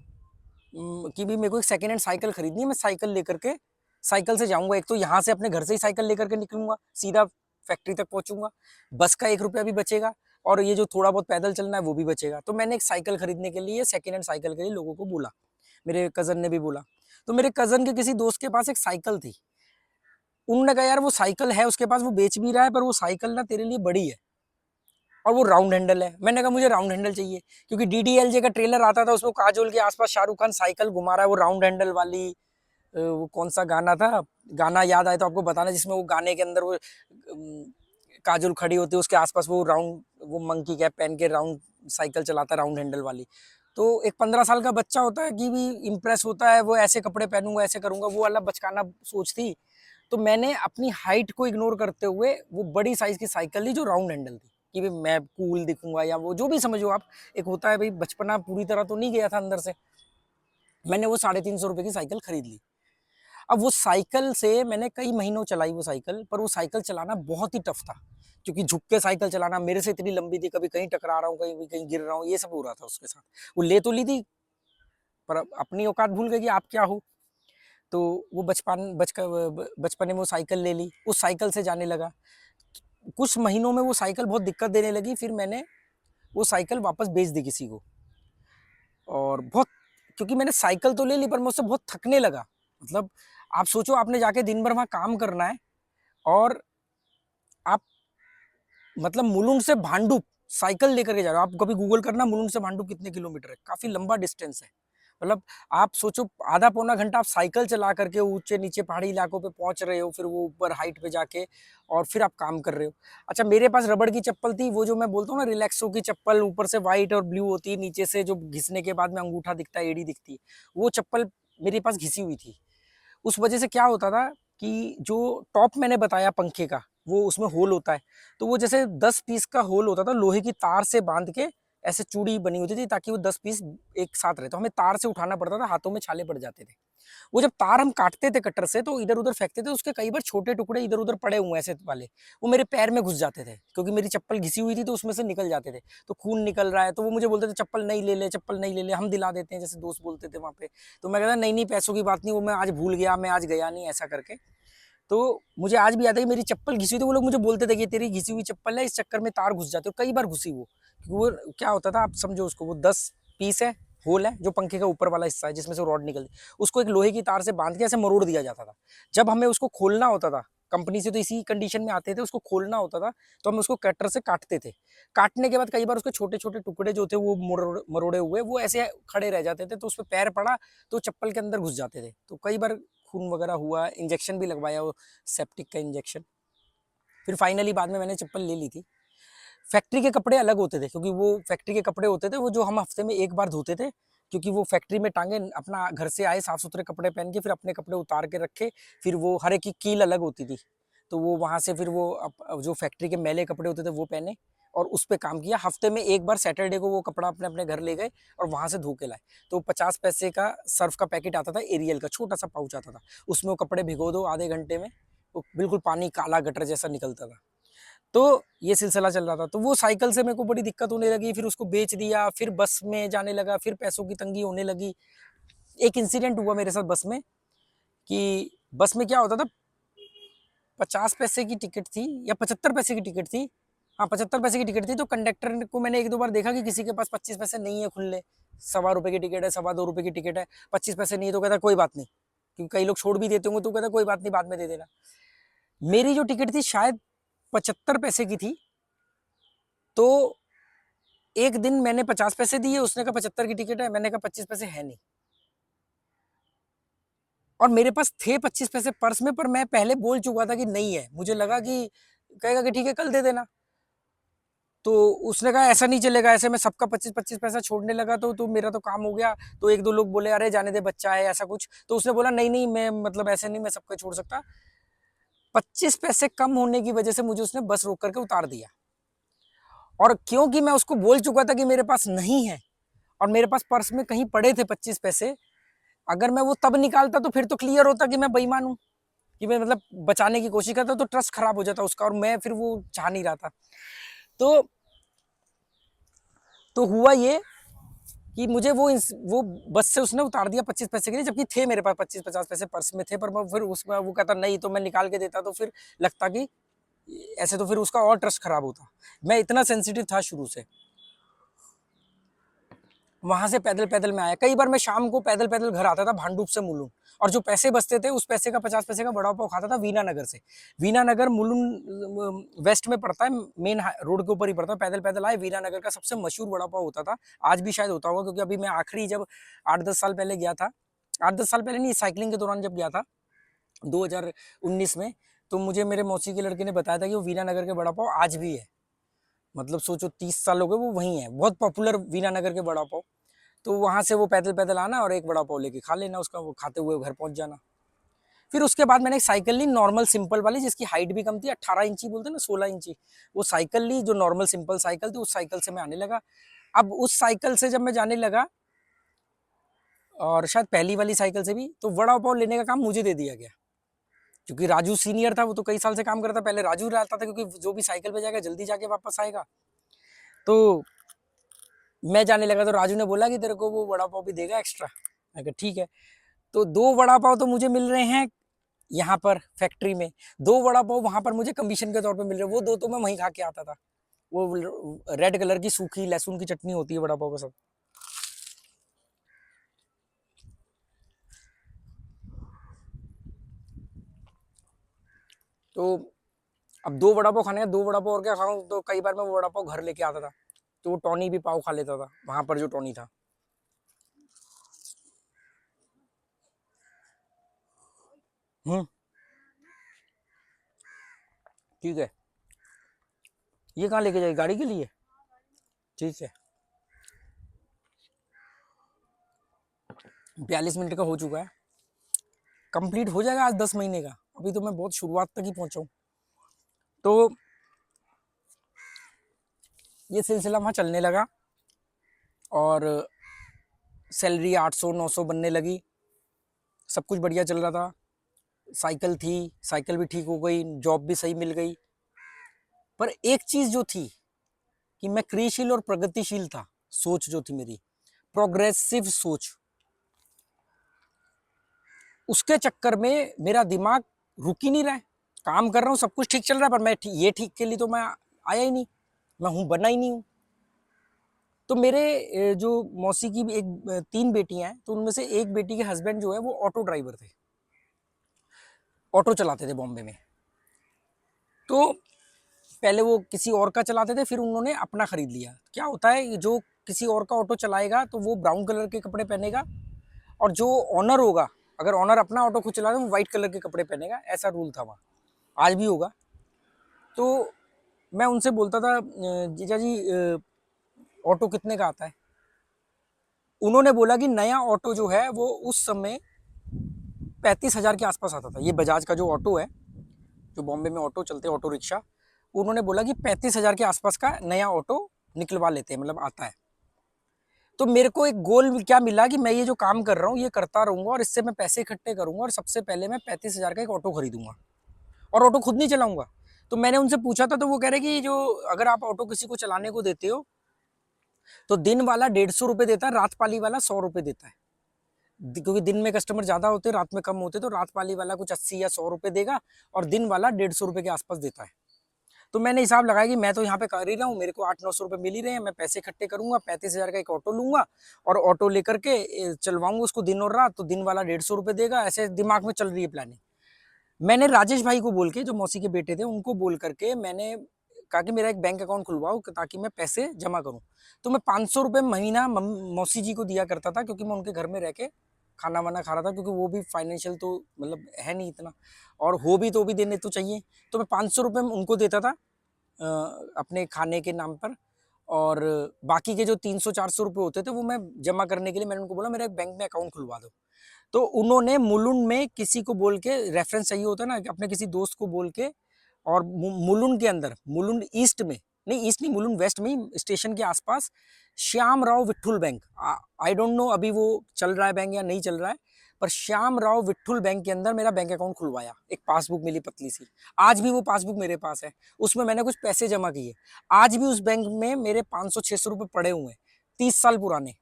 कि भी मेरे को एक सेकेंड हैंड साइकिल खरीदनी है, मैं साइकिल लेकर के साइकिल से जाऊंगा। एक तो यहाँ से अपने घर से ही साइकिल लेकर के निकलूंगा, सीधा फैक्ट्री तक पहुंचूंगा, बस का 1 रुपया भी बचेगा, और ये जो थोड़ा बहुत पैदल चलना है वो भी बचेगा। तो मैंने एक साइकिल खरीदने के लिए, सेकेंड हैंड साइकिल के लिए लोगों को बोला, मेरे कजन ने भी बोला। तो मेरे कजन के किसी दोस्त के पास एक साइकिल थी, उन्होंने कहा यार वो साइकिल है उसके पास, वो बेच भी रहा है, पर वो साइकिल ना तेरे लिए बड़ी है और वो राउंड हैंडल है। मैंने कहा मुझे राउंड हैंडल चाहिए, क्योंकि डीडीएलजे का ट्रेलर आता था, उसमें काजोल के आसपास शाहरुख खान साइकिल घुमा रहा है, वो राउंड हैंडल वाली। वो कौन सा गाना था, गाना याद आए तो आपको बताना, जिसमें वो गाने के अंदर वो काजोल खड़ी होती है, उसके आसपास वो राउंड, वो मंकी कैप पहन के राउंड साइकिल चलाता है, राउंड हैंडल वाली। तो एक 15 साल का बच्चा होता है कि भी इम्प्रेस होता है, वो ऐसे कपड़े पहनूंगा ऐसे करूंगा, वो वाला बचकाना सोच थी। तो मैंने अपनी हाइट को इग्नोर करते हुए वो बड़ी साइज की साइकिल ली जो राउंड हैंडल थी, कि भाई मैं कूल दिखूंगा, या वो जो भी समझो आप। एक होता है भाई, बचपना पूरी तरह तो नहीं गया था अंदर से। मैंने वो 350 रुपए की साइकिल खरीद ली। अब वो साइकिल से मैंने कई महीनों चलाई वो साइकिल, पर वो साइकिल चलाना बहुत ही टफ था, क्योंकि झुक के साइकिल चलाना, मेरे से इतनी लंबी थी, कभी कहीं टकरा रहा हूँ, कहीं कहीं गिर रहा हूँ, ये सब हो रहा था उसके साथ। वो ले तो ली थी, पर अपनी औकात भूल गई कि आप क्या हो। तो वो बचपन में वो साइकिल ले ली, उस साइकिल से जाने लगा। कुछ महीनों में वो साइकिल बहुत दिक्कत देने लगी, फिर मैंने वो साइकिल वापस बेच दी किसी को। और बहुत, क्योंकि मैंने साइकिल तो ले ली, पर मैं उससे बहुत थकने लगा। मतलब आप सोचो, आपने जाके दिन भर वहां काम करना है, और आप मतलब मुलुंड से भांडुप साइकिल लेकर के जा रहे हो। आप कभी गूगल करना मुलुंड से भांडुप कितने किलोमीटर है, काफी लंबा डिस्टेंस है। मतलब आप सोचो, आधा पौना घंटा आप साइकिल चला करके ऊंचे नीचे पहाड़ी इलाकों पे पहुंच रहे हो, फिर वो ऊपर हाइट पे जाके, और फिर आप काम कर रहे हो। अच्छा, मेरे पास रबड़ की चप्पल थी, वो जो मैं बोलता हूँ ना रिलैक्सो की चप्पल, ऊपर से व्हाइट और ब्लू होती है, नीचे से जो घिसने के बाद में अंगूठा दिखता है, एड़ी दिखती है, वो चप्पल मेरे पास घिसी हुई थी। उस वजह से क्या होता था कि जो टॉप मैंने बताया पंखे का, वो उसमें होल होता है, तो वो जैसे 10 पीस का होल होता था, लोहे की तार से बांध के ऐसे चूड़ी बनी होती थी, ताकि वो 10 पीस एक साथ रहे। तो हमें तार से उठाना पड़ता था, हाथों में छाले पड़ जाते थे। वो जब तार हम काटते थे कटर से, तो इधर उधर फेंकते थे, उसके कई बार छोटे टुकड़े इधर उधर पड़े हुए ऐसे वाले, वो मेरे पैर में घुस जाते थे, क्योंकि मेरी चप्पल घिसी हुई थी, तो उसमें से निकल जाते थे। तो खून निकल रहा है, तो वो मुझे बोलते थे चप्पल नहीं ले ले, चप्पल नहीं ले ले, हम दिला देते हैं, जैसे दोस्त बोलते थे वहां पे। तो मैं कहता नहीं नहीं, पैसों की बात नहीं, वो मैं आज भूल गया, मैं आज गया नहीं, ऐसा करके। तो मुझे आज भी याद है कि मेरी चप्पल घिसी हुई थी, वो लोग मुझे बोलते थे कि तेरी घिसी हुई चप्पल है, इस चक्कर में तार घुस जाते हो, कई बार घुसी वो। क्योंकि वो क्या होता था, आप समझो उसको, वो 10 पीस है, होल है, जो पंखे का ऊपर वाला हिस्सा है जिसमें से रॉड निकलती, उसको एक लोहे की तार से बांध के ऐसे मरोड़ दिया जाता था। जब हमें उसको खोलना होता था, कंपनी से तो इसी कंडीशन में आते थे, उसको खोलना होता था, तो हम उसको कटर से काटते थे। काटने के बाद कई बार उसके छोटे छोटे टुकड़े जो थे, वो मरोड़े हुए वो ऐसे खड़े रह जाते थे, तो उस पर पैर पड़ा तो चप्पल के अंदर घुस जाते थे, तो कई बार खून वगैरह हुआ, इंजेक्शन भी लगवाया, वो सेप्टिक का इंजेक्शन। फिर फाइनली बाद में मैंने चप्पल ले ली थी। फैक्ट्री के कपड़े अलग होते थे, क्योंकि वो फैक्ट्री के कपड़े होते थे, वो जो हम हफ्ते में एक बार धोते थे, क्योंकि वो फैक्ट्री में टांगे, अपना घर से आए साफ सुथरे कपड़े पहन के, फिर अपने कपड़े उतार के रखे, फिर वो हर एक की कील अलग होती थी, तो वो वहां से फिर वो जो फैक्ट्री के मैले कपड़े होते थे वो पहने, और उस पर काम किया। हफ्ते में एक बार सैटरडे को वो कपड़ा अपने अपने घर ले गए और वहां से धो के लाए। तो 50 पैसे का सर्फ का पैकेट आता था, एरियल का छोटा सा पाउच आता था, उसमें वो कपड़े भिगो दो, आधे घंटे में वो बिल्कुल पानी काला गटर जैसा निकलता था। तो ये सिलसिला चल रहा था। तो वो साइकिल से मेरे को बड़ी दिक्कत होने लगी, फिर उसको बेच दिया, फिर बस में जाने लगा, फिर पैसों की तंगी होने लगी। एक इंसिडेंट हुआ मेरे साथ बस में, कि बस में क्या होता था, 50 पैसे की टिकट थी या 75 पैसे की टिकट थी, हाँ 75 पैसे की टिकट थी। तो कंडक्टर को मैंने एक दो बार देखा कि किसी के पास 25 पैसे नहीं है खुले, ₹1.25 की टिकट है, ₹2.25 की टिकट है, 25 पैसे नहीं है, तो कहता कोई बात नहीं, क्योंकि कई लोग छोड़ भी देते होंगे, तो कहता कोई बात नहीं, बाद में दे देना। मेरी जो टिकट थी शायद 75 पैसे की थी। तो एक दिन मैंने 50 पैसे दिए, उसने कहा 75 की टिकट है, मैंने कहा 25 पैसे है नहीं, और मेरे पास थे 25 पैसे पर्स में, पर मैं पहले बोल चुका था कि नहीं है। मुझे लगा कि कहेगा कि ठीक है कल दे देना। तो उसने कहा ऐसा नहीं चलेगा, ऐसे में सबका 25-25 पैसा छोड़ने लगा, तो मेरा तो काम हो गया। तो एक दो लोग बोले अरे जाने दे, बच्चा है ऐसा कुछ, तो उसने बोला नहीं नहीं, मैं मतलब ऐसे नहीं, मैं सबका छोड़ सकता। 25 पैसे कम होने की वजह से मुझे उसने बस रोक करके उतार दिया। और क्योंकि मैं उसको बोल चुका था कि मेरे पास नहीं है और मेरे पास पर्स में कहीं पड़े थे 25 पैसे, अगर मैं वो तब निकालता तो फिर तो क्लियर होता कि मैं बेईमान हूँ, कि मैं मतलब बचाने की कोशिश करता, तो ट्रस्ट खराब हो जाता उसका, और मैं फिर वो चाह नहीं रहा था। तो हुआ ये कि मुझे वो बस से उसने उतार दिया 25 पैसे के लिए, जबकि थे मेरे पास 25-50 पैसे पर्स में थे, पर मैं फिर उसमें वो कहता नहीं, तो मैं निकाल के देता, तो फिर लगता कि ऐसे, तो फिर उसका और ट्रस्ट खराब होता। मैं इतना सेंसिटिव था शुरू से। वहां से पैदल पैदल में आया, कई बार मैं शाम को पैदल पैदल घर आता था भांडुप से मुलुंड, और जो पैसे बचते थे उस पैसे का 50 पैसे का बड़ा पाव खाता था वीना नगर से। वीना नगर मुलुंड वेस्ट में पड़ता है, मेन रोड के ऊपर ही पड़ता है। पैदल पैदल आए, वीना नगर का सबसे मशहूर बड़ा पाव होता था, आज भी शायद होता होगा, क्योंकि अभी मैं आखिरी जब 8-10 साल पहले गया था, 8-10 साल पहले नहीं, साइकिलिंग के दौरान जब गया था 2019 में, तो मुझे मेरे मौसी के लड़के ने बताया था कि वो वीना नगर के बड़ा पाव आज भी है। मतलब सोचो 30 साल हो गए वो वहीं है, बहुत पॉपुलर वीना नगर के बड़ा पाव। तो वहां से वो पैदल पैदल आना और एक बड़ा पाव लेके खा लेना उसका, वो खाते हुए घर पहुंच जाना। फिर उसके बाद मैंने एक साइकिल ली, नॉर्मल सिंपल वाली, जिसकी हाइट भी कम थी, 18 इंची बोलते ना, 16 इंची, वो साइकिल ली, जो नॉर्मल सिंपल साइकिल थी। उस साइकिल से मैं आने लगा। अब उस साइकिल से जब मैं जाने लगा, और शायद पहली वाली साइकिल से भी, तो वड़ा पाव लेने का काम मुझे दे दिया गया, क्योंकि राजू सीनियर था, वो तो कई साल से काम करता, पहले राजू रहता था, क्योंकि जो भी साइकिल पे जाएगा जल्दी जाके वापस आएगा। तो मैं जाने लगा, तो राजू ने बोला कि तेरे को वो वड़ा पाव भी देगा एक्स्ट्रा। मैं कहा ठीक है। तो 2 वड़ा पाव तो मुझे मिल रहे हैं यहाँ पर फैक्ट्री में, 2 वड़ा पाव वहां पर मुझे कमीशन के तौर पे मिल रहे हैं। वो 2 तो मैं वहीं खा के आता था। वो रेड कलर की सूखी लहसुन की चटनी होती है वड़ा पाव के साथ। तो अब 2 वड़ा पाव खाने का, 2 वड़ा पाव और क्या खाऊं, तो कई बार मैं वो वड़ा पाव घर लेके आता था, तो वो टॉनी भी पाव खा लेता था वहां पर, जो टॉनी था। हम्म, ठीक है। ये कहाँ लेके जाएगी, गाड़ी के लिए? ठीक है। 42 मिनट का हो चुका है, कंप्लीट हो जाएगा आज 10 महीने का। अभी तो मैं बहुत शुरुआत तक ही पहुंचा हूँ। तो ये सिलसिला वहाँ चलने लगा, और सैलरी 800-900 बनने लगी, सब कुछ बढ़िया चल रहा था। साइकिल थी, साइकिल भी ठीक हो गई, जॉब भी सही मिल गई। पर एक चीज जो थी कि मैं क्रियाशील और प्रगतिशील था, सोच जो थी मेरी, प्रोग्रेसिव सोच, उसके चक्कर में मेरा दिमाग रुक ही नहीं रहा है। काम कर रहा हूँ, सब कुछ ठीक चल रहा है, पर मैं ये ठीक के लिए तो मैं आया ही नहीं, मैं हूँ बना ही नहीं हूँ। तो मेरे जो मौसी की एक 3 बेटियां हैं, तो उनमें से एक बेटी के हस्बैंड जो है वो ऑटो ड्राइवर थे, ऑटो चलाते थे बॉम्बे में। तो पहले वो किसी और का चलाते थे, फिर उन्होंने अपना खरीद लिया। क्या होता है, जो किसी और का ऑटो चलाएगा तो वो ब्राउन कलर के कपड़े पहनेगा, और जो ऑनर होगा, अगर ऑनर अपना ऑटो खुद चला रहा है, वो व्हाइट कलर के कपड़े पहनेगा। ऐसा रूल था वहाँ, आज भी होगा। तो मैं उनसे बोलता था, जीजा जी ऑटो कितने का आता है? उन्होंने बोला कि नया ऑटो जो है वो उस समय 35,000 के आसपास आता था। ये बजाज का जो ऑटो है, जो बॉम्बे में ऑटो चलते हैं, ऑटो रिक्शा, उन्होंने बोला कि 35,000 के आसपास का नया ऑटो निकलवा लेते हैं, मतलब आता है। तो मेरे को एक गोल क्या मिला कि मैं ये जो काम कर रहा हूँ ये करता रहूंगा, और इससे मैं पैसे इकट्ठे करूंगा, और सबसे पहले मैं 35,000 का एक ऑटो खरीदूंगा, और ऑटो खुद नहीं चलाऊंगा। तो मैंने उनसे पूछा था, तो वो कह रहे कि जो अगर आप ऑटो किसी को चलाने को देते हो, तो दिन वाला 150 रुपये देता है, रात पाली वाला 100 रुपये देता है। क्योंकि दिन में कस्टमर ज्यादा होते, रात में कम होते, तो रात पाली वाला कुछ 80 या 100 रुपये देगा, और दिन वाला 150 रुपये के आसपास देता है। तो मैंने हिसाब लगाया कि मैं तो यहाँ पे कर ही रहा हूँ, मेरे को 800-900 रुपये मिल ही रहे हैं, मैं पैसे इकट्ठे करूंगा, 35,000 का एक ऑटो लूंगा, और ऑटो लेकर के चलवाऊंगा उसको दिन और रात, तो दिन वाला 150 रुपये देगा। ऐसे दिमाग में चल रही है प्लानिंग। मैंने राजेश भाई को बोल के, जो मौसी के बेटे थे, उनको बोल करके मैंने कहा कि मेरा एक बैंक अकाउंट खुलवाओ, ताकि मैं पैसे जमा करूं। तो मैं 500 रुपये महीना मौसी जी को दिया करता था, क्योंकि मैं उनके घर में रह के खाना वाना खा रहा था, क्योंकि वो भी फाइनेंशियल तो मतलब है नहीं इतना, और हो भी तो भी देने तो चाहिए। तो मैं 500 रुपये उनको देता था अपने खाने के नाम पर, और बाकी के जो 300-400 रुपये होते थे वो मैं जमा करने के लिए, मैंने उनको बोला मेरा एक बैंक में अकाउंट खुलवा दो। तो उन्होंने मुलुंड में किसी को बोल के, रेफरेंस चाहिए होता है ना, कि अपने किसी दोस्त को बोल के, और मुलुंड के अंदर, मुलुंड ईस्ट में, नहीं ईस्ट नहीं, मुलुंड वेस्ट में ही, स्टेशन के आसपास Shyam Rao Vitthal bank, I don't know अभी वो चल रहा है बैंक या नहीं चल रहा है, पर श्याम राव विट्ठुल बैंक के अंदर मेरा बैंक अकाउंट खुलवाया। एक पासबुक मिली पतली सी, आज भी वो पासबुक मेरे पास है, उसमें मैंने कुछ पैसे जमा किए। आज भी उस बैंक में मेरे 500-600 रुपए पड़े हुए हैं, 30 साल पुराने।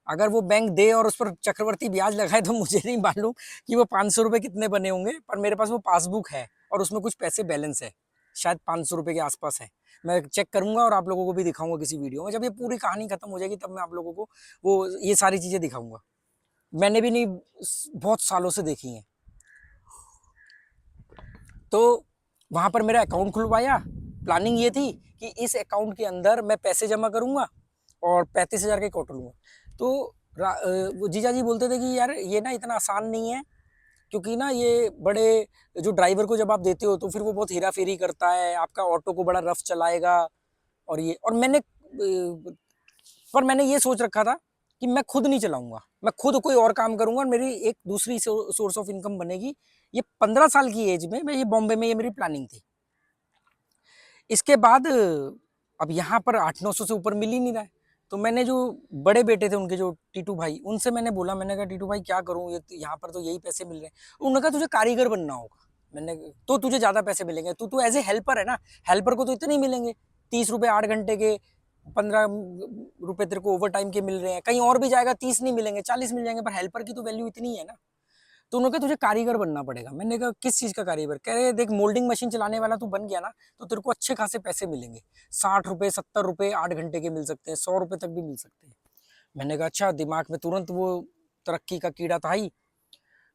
अगर वो बैंक दे और उस पर चक्रवर्ती ब्याज लगाए तो मुझे नहीं मालूम कि वो 500 रुपए कितने बने होंगे, पर मेरे पास वो पासबुक है और उसमें कुछ पैसे बैलेंस है, शायद 500 रुपए के आसपास है। मैं चेक करूंगा और आप लोगों को भी दिखाऊंगा किसी वीडियो में, जब ये पूरी कहानी खत्म हो जाएगी तब मैं आप लोगों को वो ये सारी चीजें दिखाऊंगा। मैंने भी नहीं, बहुत सालों से देखी हैं। तो वहां पर मेरा अकाउंट खुलवाया। प्लानिंग ये थी कि इस अकाउंट के अंदर मैं पैसे जमा करूंगा और 35,000 के कोट लूंगा। तो वो जीजा जी बोलते थे कि यार ये ना इतना आसान नहीं है, क्योंकि ना ये बड़े, जो ड्राइवर को जब आप देते हो तो फिर वो बहुत हेरा फेरी करता है, आपका ऑटो को बड़ा रफ चलाएगा, और ये, और मैंने पर मैंने ये सोच रखा था कि मैं खुद नहीं चलाऊंगा, मैं खुद कोई और काम करूंगा और मेरी एक दूसरी सोर्स ऑफ इनकम बनेगी। ये 15 साल की एज में मैं ये बॉम्बे में, ये मेरी प्लानिंग थी। इसके बाद अब यहाँ पर 800-900 से ऊपर मिल ही नहीं रहा है। तो मैंने जो बड़े बेटे थे उनके, जो टीटू भाई, उनसे मैंने बोला, मैंने कहा टीटू भाई क्या करूँ, ये यहाँ पर तो यही पैसे मिल रहे हैं। उन्होंने कहा तुझे कारीगर बनना होगा। मैंने, तो तुझे ज़्यादा पैसे मिलेंगे, तू तो एज ए हेल्पर है ना, हेल्पर को तो इतने ही मिलेंगे, 30 रुपये 8 घंटे के, 15 रुपये तेरे को ओवर टाइम के मिल रहे हैं, कहीं और भी जाएगा 30 नहीं मिलेंगे, 40 मिल जाएंगे, पर हेल्पर की तो वैल्यू इतनी है ना। तो उन्होंने कहा तुझे कारीगर बनना पड़ेगा। मैंने कहा किस चीज़ का कारीगर? कह रहे देख, मोल्डिंग मशीन चलाने वाला तू बन गया ना तो तेरे को अच्छे खासे पैसे मिलेंगे, 60 रुपये 70 रुपये 8 घंटे के मिल सकते हैं, 100 रुपये तक भी मिल सकते हैं। मैंने कहा अच्छा, दिमाग में तुरंत वो तरक्की का कीड़ा था ही।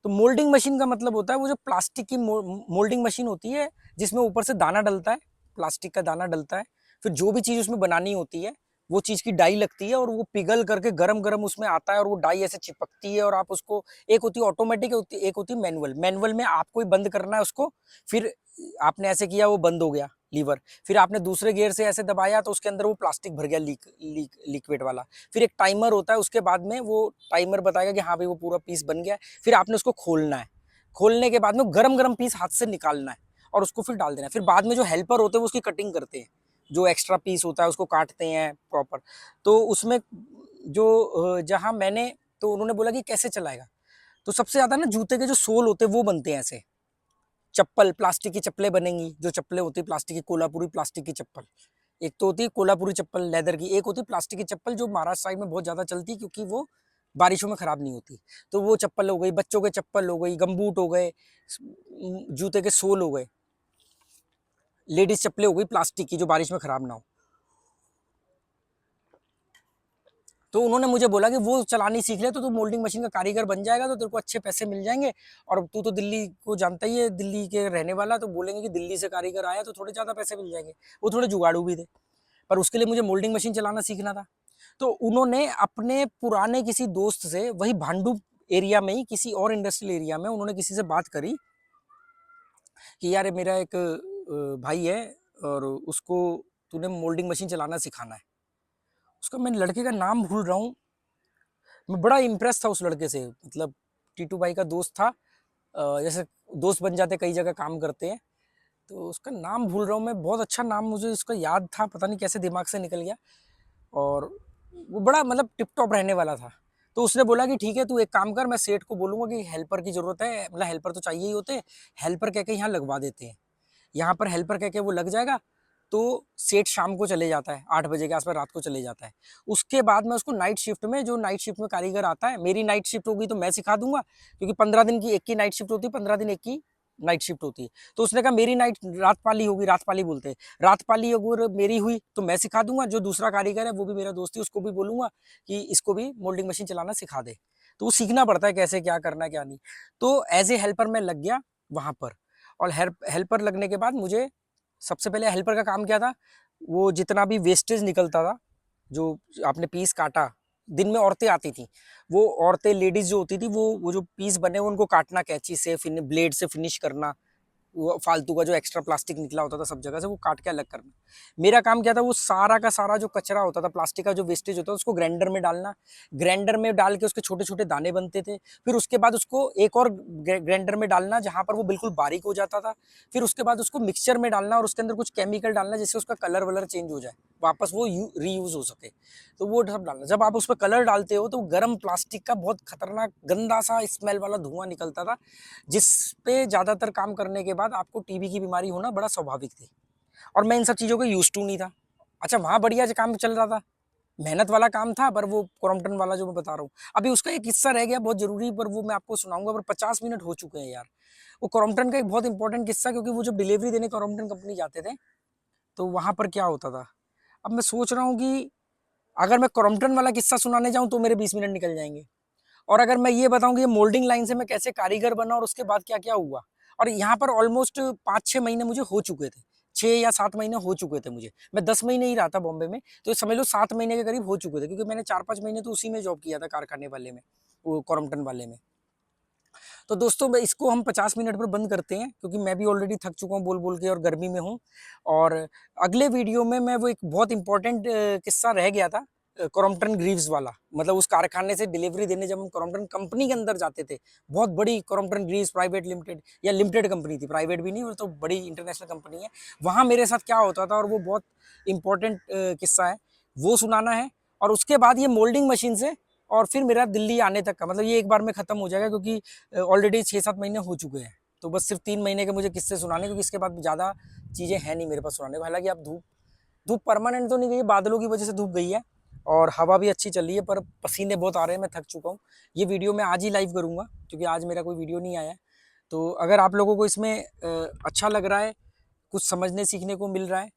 तो मोल्डिंग मशीन का मतलब होता है वो जो प्लास्टिक की मोल्डिंग मशीन होती है, जिसमें ऊपर से दाना डलता है, प्लास्टिक का दाना डलता है, फिर जो भी चीज़ उसमें बनानी होती है वो चीज़ की डाई लगती है और वो पिघल करके गरम गरम उसमें आता है और वो डाई ऐसे चिपकती है, और आप उसको, एक होती है ऑटोमेटिक, एक होती है मैनुअल। मैनुअल में आपको ही बंद करना है उसको, फिर आपने ऐसे किया वो बंद हो गया लीवर, फिर आपने दूसरे गियर से ऐसे दबाया तो उसके अंदर वो प्लास्टिक भर गया, लिक्विड वाला। फिर एक टाइमर होता है, उसके बाद में वो टाइमर बताएगा कि हाँ भाई वो पूरा पीस बन गया है। फिर आपने उसको खोलना है, खोलने के बाद में गरम गरम पीस हाथ से निकालना है और उसको फिर डाल देना है। फिर बाद में जो हेल्पर होते हैं वो उसकी कटिंग करते हैं, जो एक्स्ट्रा पीस होता है उसको काटते हैं प्रॉपर। तो उसमें जो जहाँ मैंने, तो उन्होंने बोला कि कैसे चलाएगा, तो सबसे ज़्यादा ना जूते के जो सोल होते हैं वो बनते हैं ऐसे, चप्पल, प्लास्टिक की चप्पलें बनेंगी, जो चप्पलें होती है प्लास्टिक की, कोल्हापुरी प्लास्टिक की चप्पल। एक तो होती है कोल्हापुरी चप्पल लेदर की, एक होती है प्लास्टिक की चप्पल जो महाराष्ट्र साइड में बहुत ज़्यादा चलती है क्योंकि वो बारिशों में ख़राब नहीं होती। तो वो चप्पल हो गई, बच्चों के चप्पल हो गई, गमबूट हो गए, जूते के सोल हो गए, लेडीज चप्पलें हो गई प्लास्टिक की जो बारिश में ख़राब ना हो। तो उन्होंने मुझे बोला कि वो चलानी सीख ले तो तू मोल्डिंग मशीन का कारीगर बन जाएगा, तो तेरे को अच्छे पैसे मिल जाएंगे। और तू तो दिल्ली को जानता ही है, दिल्ली के रहने वाला, तो बोलेंगे कि दिल्ली से कारीगर आया तो थोड़े ज़्यादा पैसे मिल जाएंगे। वो थोड़े जुगाड़ू भी थे, पर उसके लिए मुझे मोल्डिंग मशीन चलाना सीखना था। तो उन्होंने अपने पुराने किसी दोस्त से, वही भांडुप एरिया में ही किसी और इंडस्ट्रियल एरिया में, उन्होंने किसी से बात करी कि यार मेरा एक भाई है और उसको तूने मोल्डिंग मशीन चलाना सिखाना है। उसका, मैं लड़के का नाम भूल रहा हूँ, मैं बड़ा इम्प्रेस था उस लड़के से, मतलब टीटू भाई का दोस्त था, जैसे दोस्त बन जाते कई जगह काम करते हैं। तो उसका नाम भूल रहा हूँ मैं, बहुत अच्छा नाम मुझे उसका याद था, पता नहीं कैसे दिमाग से निकल गया। और वो बड़ा मतलब टिप टॉप रहने वाला था। तो उसने बोला कि ठीक है तू एक काम कर, मैं सेठ को बोलूँगा कि हेल्पर की ज़रूरत है, मतलब हेल्पर तो चाहिए ही होते हैं, हेल्पर कह के यहाँ लगवा देते हैं। यहाँ पर हेल्पर कह के वो लग जाएगा। तो सेठ शाम को चले जाता है, 8 बजे के आसपास रात को चले जाता है। उसके बाद में उसको नाइट शिफ्ट में, जो नाइट शिफ्ट में कारीगर आता है, मेरी नाइट शिफ्ट होगी तो मैं सिखा दूंगा, क्योंकि 15 दिन की एक की नाइट शिफ्ट होती है, 15 दिन एक की नाइट शिफ्ट होती है। तो उसने कहा मेरी नाइट रात पाली होगी, रात पाली बोलते हैं, रात पाली अगर मेरी हुई तो मैं सिखा दूंगा। जो दूसरा कारीगर है वो भी मेरा दोस्त है, उसको भी बोलूंगा कि इसको भी मोल्डिंग मशीन चलाना सिखा दे। तो वो सीखना पड़ता है कैसे क्या करना है क्या नहीं। तो एज ए हेल्पर मैं लग गया वहां पर। और हेल्पर लगने के बाद मुझे, सबसे पहले हेल्पर का काम क्या था, वो जितना भी वेस्टेज निकलता था, जो आपने पीस काटा, दिन में औरतें आती थी, वो औरतें लेडीज जो होती थी वो जो पीस बने उनको काटना कैंची से, फिर ब्लेड से फिनिश करना, वो फालतू का जो एक्स्ट्रा प्लास्टिक निकला होता था सब जगह से वो काट के अलग करना। मेरा काम क्या था, वो सारा का सारा जो कचरा होता था, प्लास्टिक का जो वेस्टेज होता था, उसको ग्राइंडर में डालना। ग्राइंडर में डाल के उसके छोटे छोटे दाने बनते थे। फिर उसके बाद उसको एक और ग्राइंडर में डालना जहाँ पर वो बिल्कुल बारीक हो जाता था। फिर उसके बाद उसको मिक्सचर में डालना और उसके अंदर कुछ केमिकल डालना जिससे उसका कलर वलर चेंज हो जाए, वापस वो रीयूज हो सके। तो वो सब डालना। जब आप उस पर कलर डालते हो तो गर्म प्लास्टिक का बहुत खतरनाक गंदा सा स्मेल वाला धुआं निकलता था, जिस पे ज़्यादातर काम करने के बाद आपको टीबी की बीमारी होना बड़ा स्वाभाविक थी। और मैं इन सब चीज़ों को यूज टू नहीं था। अच्छा, वहाँ बढ़िया काम चल रहा था, मेहनत वाला काम था, पर वो क्रॉम्पटन वाला जो मैं बता रहा हूँ, अभी उसका एक किस्सा रह गया बहुत जरूरी, पर वो मैं आपको सुनाऊंगा। पर 50 मिनट हो चुके हैं यार। वो क्रॉम्पटन का एक बहुत इंपॉर्टेंट किस्सा, क्योंकि वो जब डिलीवरी देने क्रॉम्पटन कंपनी जाते थे तो वहां पर क्या होता था। अब मैं सोच रहा हूँ कि अगर मैं क्रॉम्पटन वाला किस्सा सुनाने जाऊँ तो मेरे 20 मिनट निकल जाएंगे, और अगर मैं ये बताऊं कि ये मोल्डिंग लाइन से मैं कैसे कारीगर बना और उसके बाद क्या क्या हुआ। और यहाँ पर ऑलमोस्ट 5-6 महीने मुझे हो चुके थे, 6 या 7 महीने हो चुके थे मुझे। मैं 10 महीने ही रहा था बॉम्बे में, तो समझ लो 7 महीने के करीब हो चुके थे, क्योंकि मैंने 4-5 महीने तो उसी में जॉब किया था, कारखाने वाले में, वो क्रॉम्पटन वाले में। तो दोस्तों मैं इसको हम 50 मिनट पर बंद करते हैं, क्योंकि मैं भी ऑलरेडी थक चुका हूँ बोल बोल के और गर्मी में हूँ। और अगले वीडियो में मैं वो एक बहुत इंपॉर्टेंट किस्सा रह गया था, क्रॉम्पटन ग्रीव्स वाला, मतलब उस कारखाने से डिलीवरी देने जब हम क्रॉम्पटन कंपनी के अंदर जाते थे, बहुत बड़ी क्रॉम्पटन ग्रीव्स प्राइवेट लिमिटेड या लिमिटेड कंपनी थी, प्राइवेट भी नहीं, वो तो बड़ी इंटरनेशनल कंपनी है। वहाँ मेरे साथ क्या होता था और वो बहुत इंपॉर्टेंट किस्सा है, वो सुनाना है। और उसके बाद ये मोल्डिंग मशीन से, और फिर मेरा दिल्ली आने तक का, मतलब ये एक बार में खत्म हो जाएगा, क्योंकि ऑलरेडी 6-7 महीने हो चुके हैं। तो बस सिर्फ 3 महीने के मुझे किस्से सुनाने, क्योंकि इसके बाद ज़्यादा चीज़ें हैं नहीं मेरे पास सुनाने को। हालांकि अब धूप धूप परमानेंट तो नहीं गई है, बादलों की वजह से धूप गई है और हवा भी अच्छी चल रही है, पर पसीने बहुत आ रहे हैं, मैं थक चुका हूँ। ये वीडियो मैं आज ही लाइव करूँगा, क्योंकि आज मेरा कोई वीडियो नहीं आया है। तो अगर आप लोगों को इसमें अच्छा लग रहा है, कुछ समझने सीखने को मिल रहा है,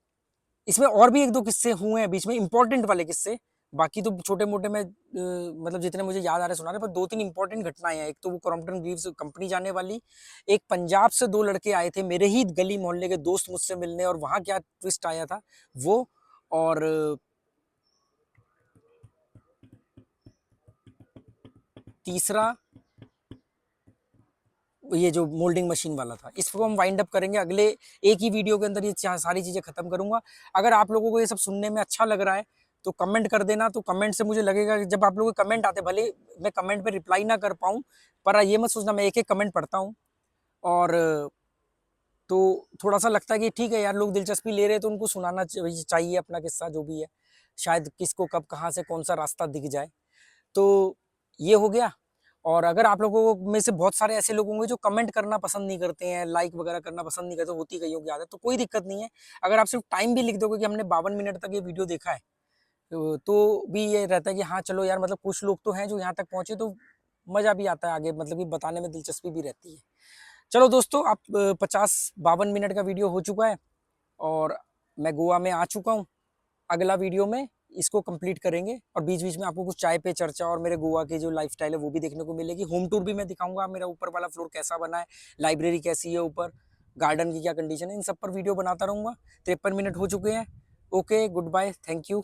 इसमें और भी 1-2 किस्से हुए हैं बीच में, इंपॉर्टेंट वाले किस्से। बाकी तो छोटे मोटे मैं मतलब जितने मुझे याद आ रहे सुना रहे, पर 2-3 इंपॉर्टेंट घटनाएं हैं। एक तो वो क्रॉम्पटन ग्रीव्स कंपनी जाने वाली, एक पंजाब से 2 लड़के आए थे मेरे ही गली मोहल्ले के दोस्त मुझसे मिलने, और वहां क्या ट्विस्ट आया था वो। और तीसरा ये जो मोल्डिंग मशीन वाला था, इसको हम वाइंड अप करेंगे अगले एक ही वीडियो के अंदर, ये सारी चीजें खत्म करूंगा। अगर आप लोगों को ये सब सुनने में अच्छा लग रहा है तो कमेंट कर देना। तो कमेंट से मुझे लगेगा कि जब आप लोगों के कमेंट आते, भले मैं कमेंट पे रिप्लाई ना कर पाऊँ, पर ये मत सोचना मैं एक एक कमेंट पढ़ता हूँ। और तो थोड़ा सा लगता है कि ठीक है यार, लोग दिलचस्पी ले रहे हैं तो उनको सुनाना चाहिए अपना किस्सा जो भी है, शायद किसको कब कहाँ से कौन सा रास्ता दिख जाए। तो ये हो गया। और अगर आप लोगों में से बहुत सारे ऐसे लोग होंगे जो कमेंट करना पसंद नहीं करते हैं, लाइक वगैरह करना पसंद नहीं करते, होती कईयों की आदत, तो कोई दिक्कत नहीं है। अगर आप सिर्फ टाइम भी लिख दोगे कि हमने 52 मिनट तक ये वीडियो देखा है, तो भी ये रहता है कि हाँ चलो यार, मतलब कुछ लोग तो हैं जो यहाँ तक पहुंचे, तो मजा भी आता है आगे, मतलब कि बताने में दिलचस्पी भी रहती है। चलो दोस्तों, आप 50-52 मिनट का वीडियो हो चुका है और मैं गोवा में आ चुका हूँ। अगला वीडियो में इसको कंप्लीट करेंगे, और बीच बीच में आपको कुछ चाय पे चर्चा और मेरे गोवा की जो लाइफस्टाइल है वो भी देखने को मिलेगी। होम टूर भी मैं दिखाऊंगा, मेरा ऊपर वाला फ्लोर कैसा बना है, लाइब्रेरी कैसी है ऊपर, गार्डन की क्या कंडीशन है, इन सब पर वीडियो बनाता रहूंगा। 53 मिनट हो चुके हैं। Okay, goodbye, thank you.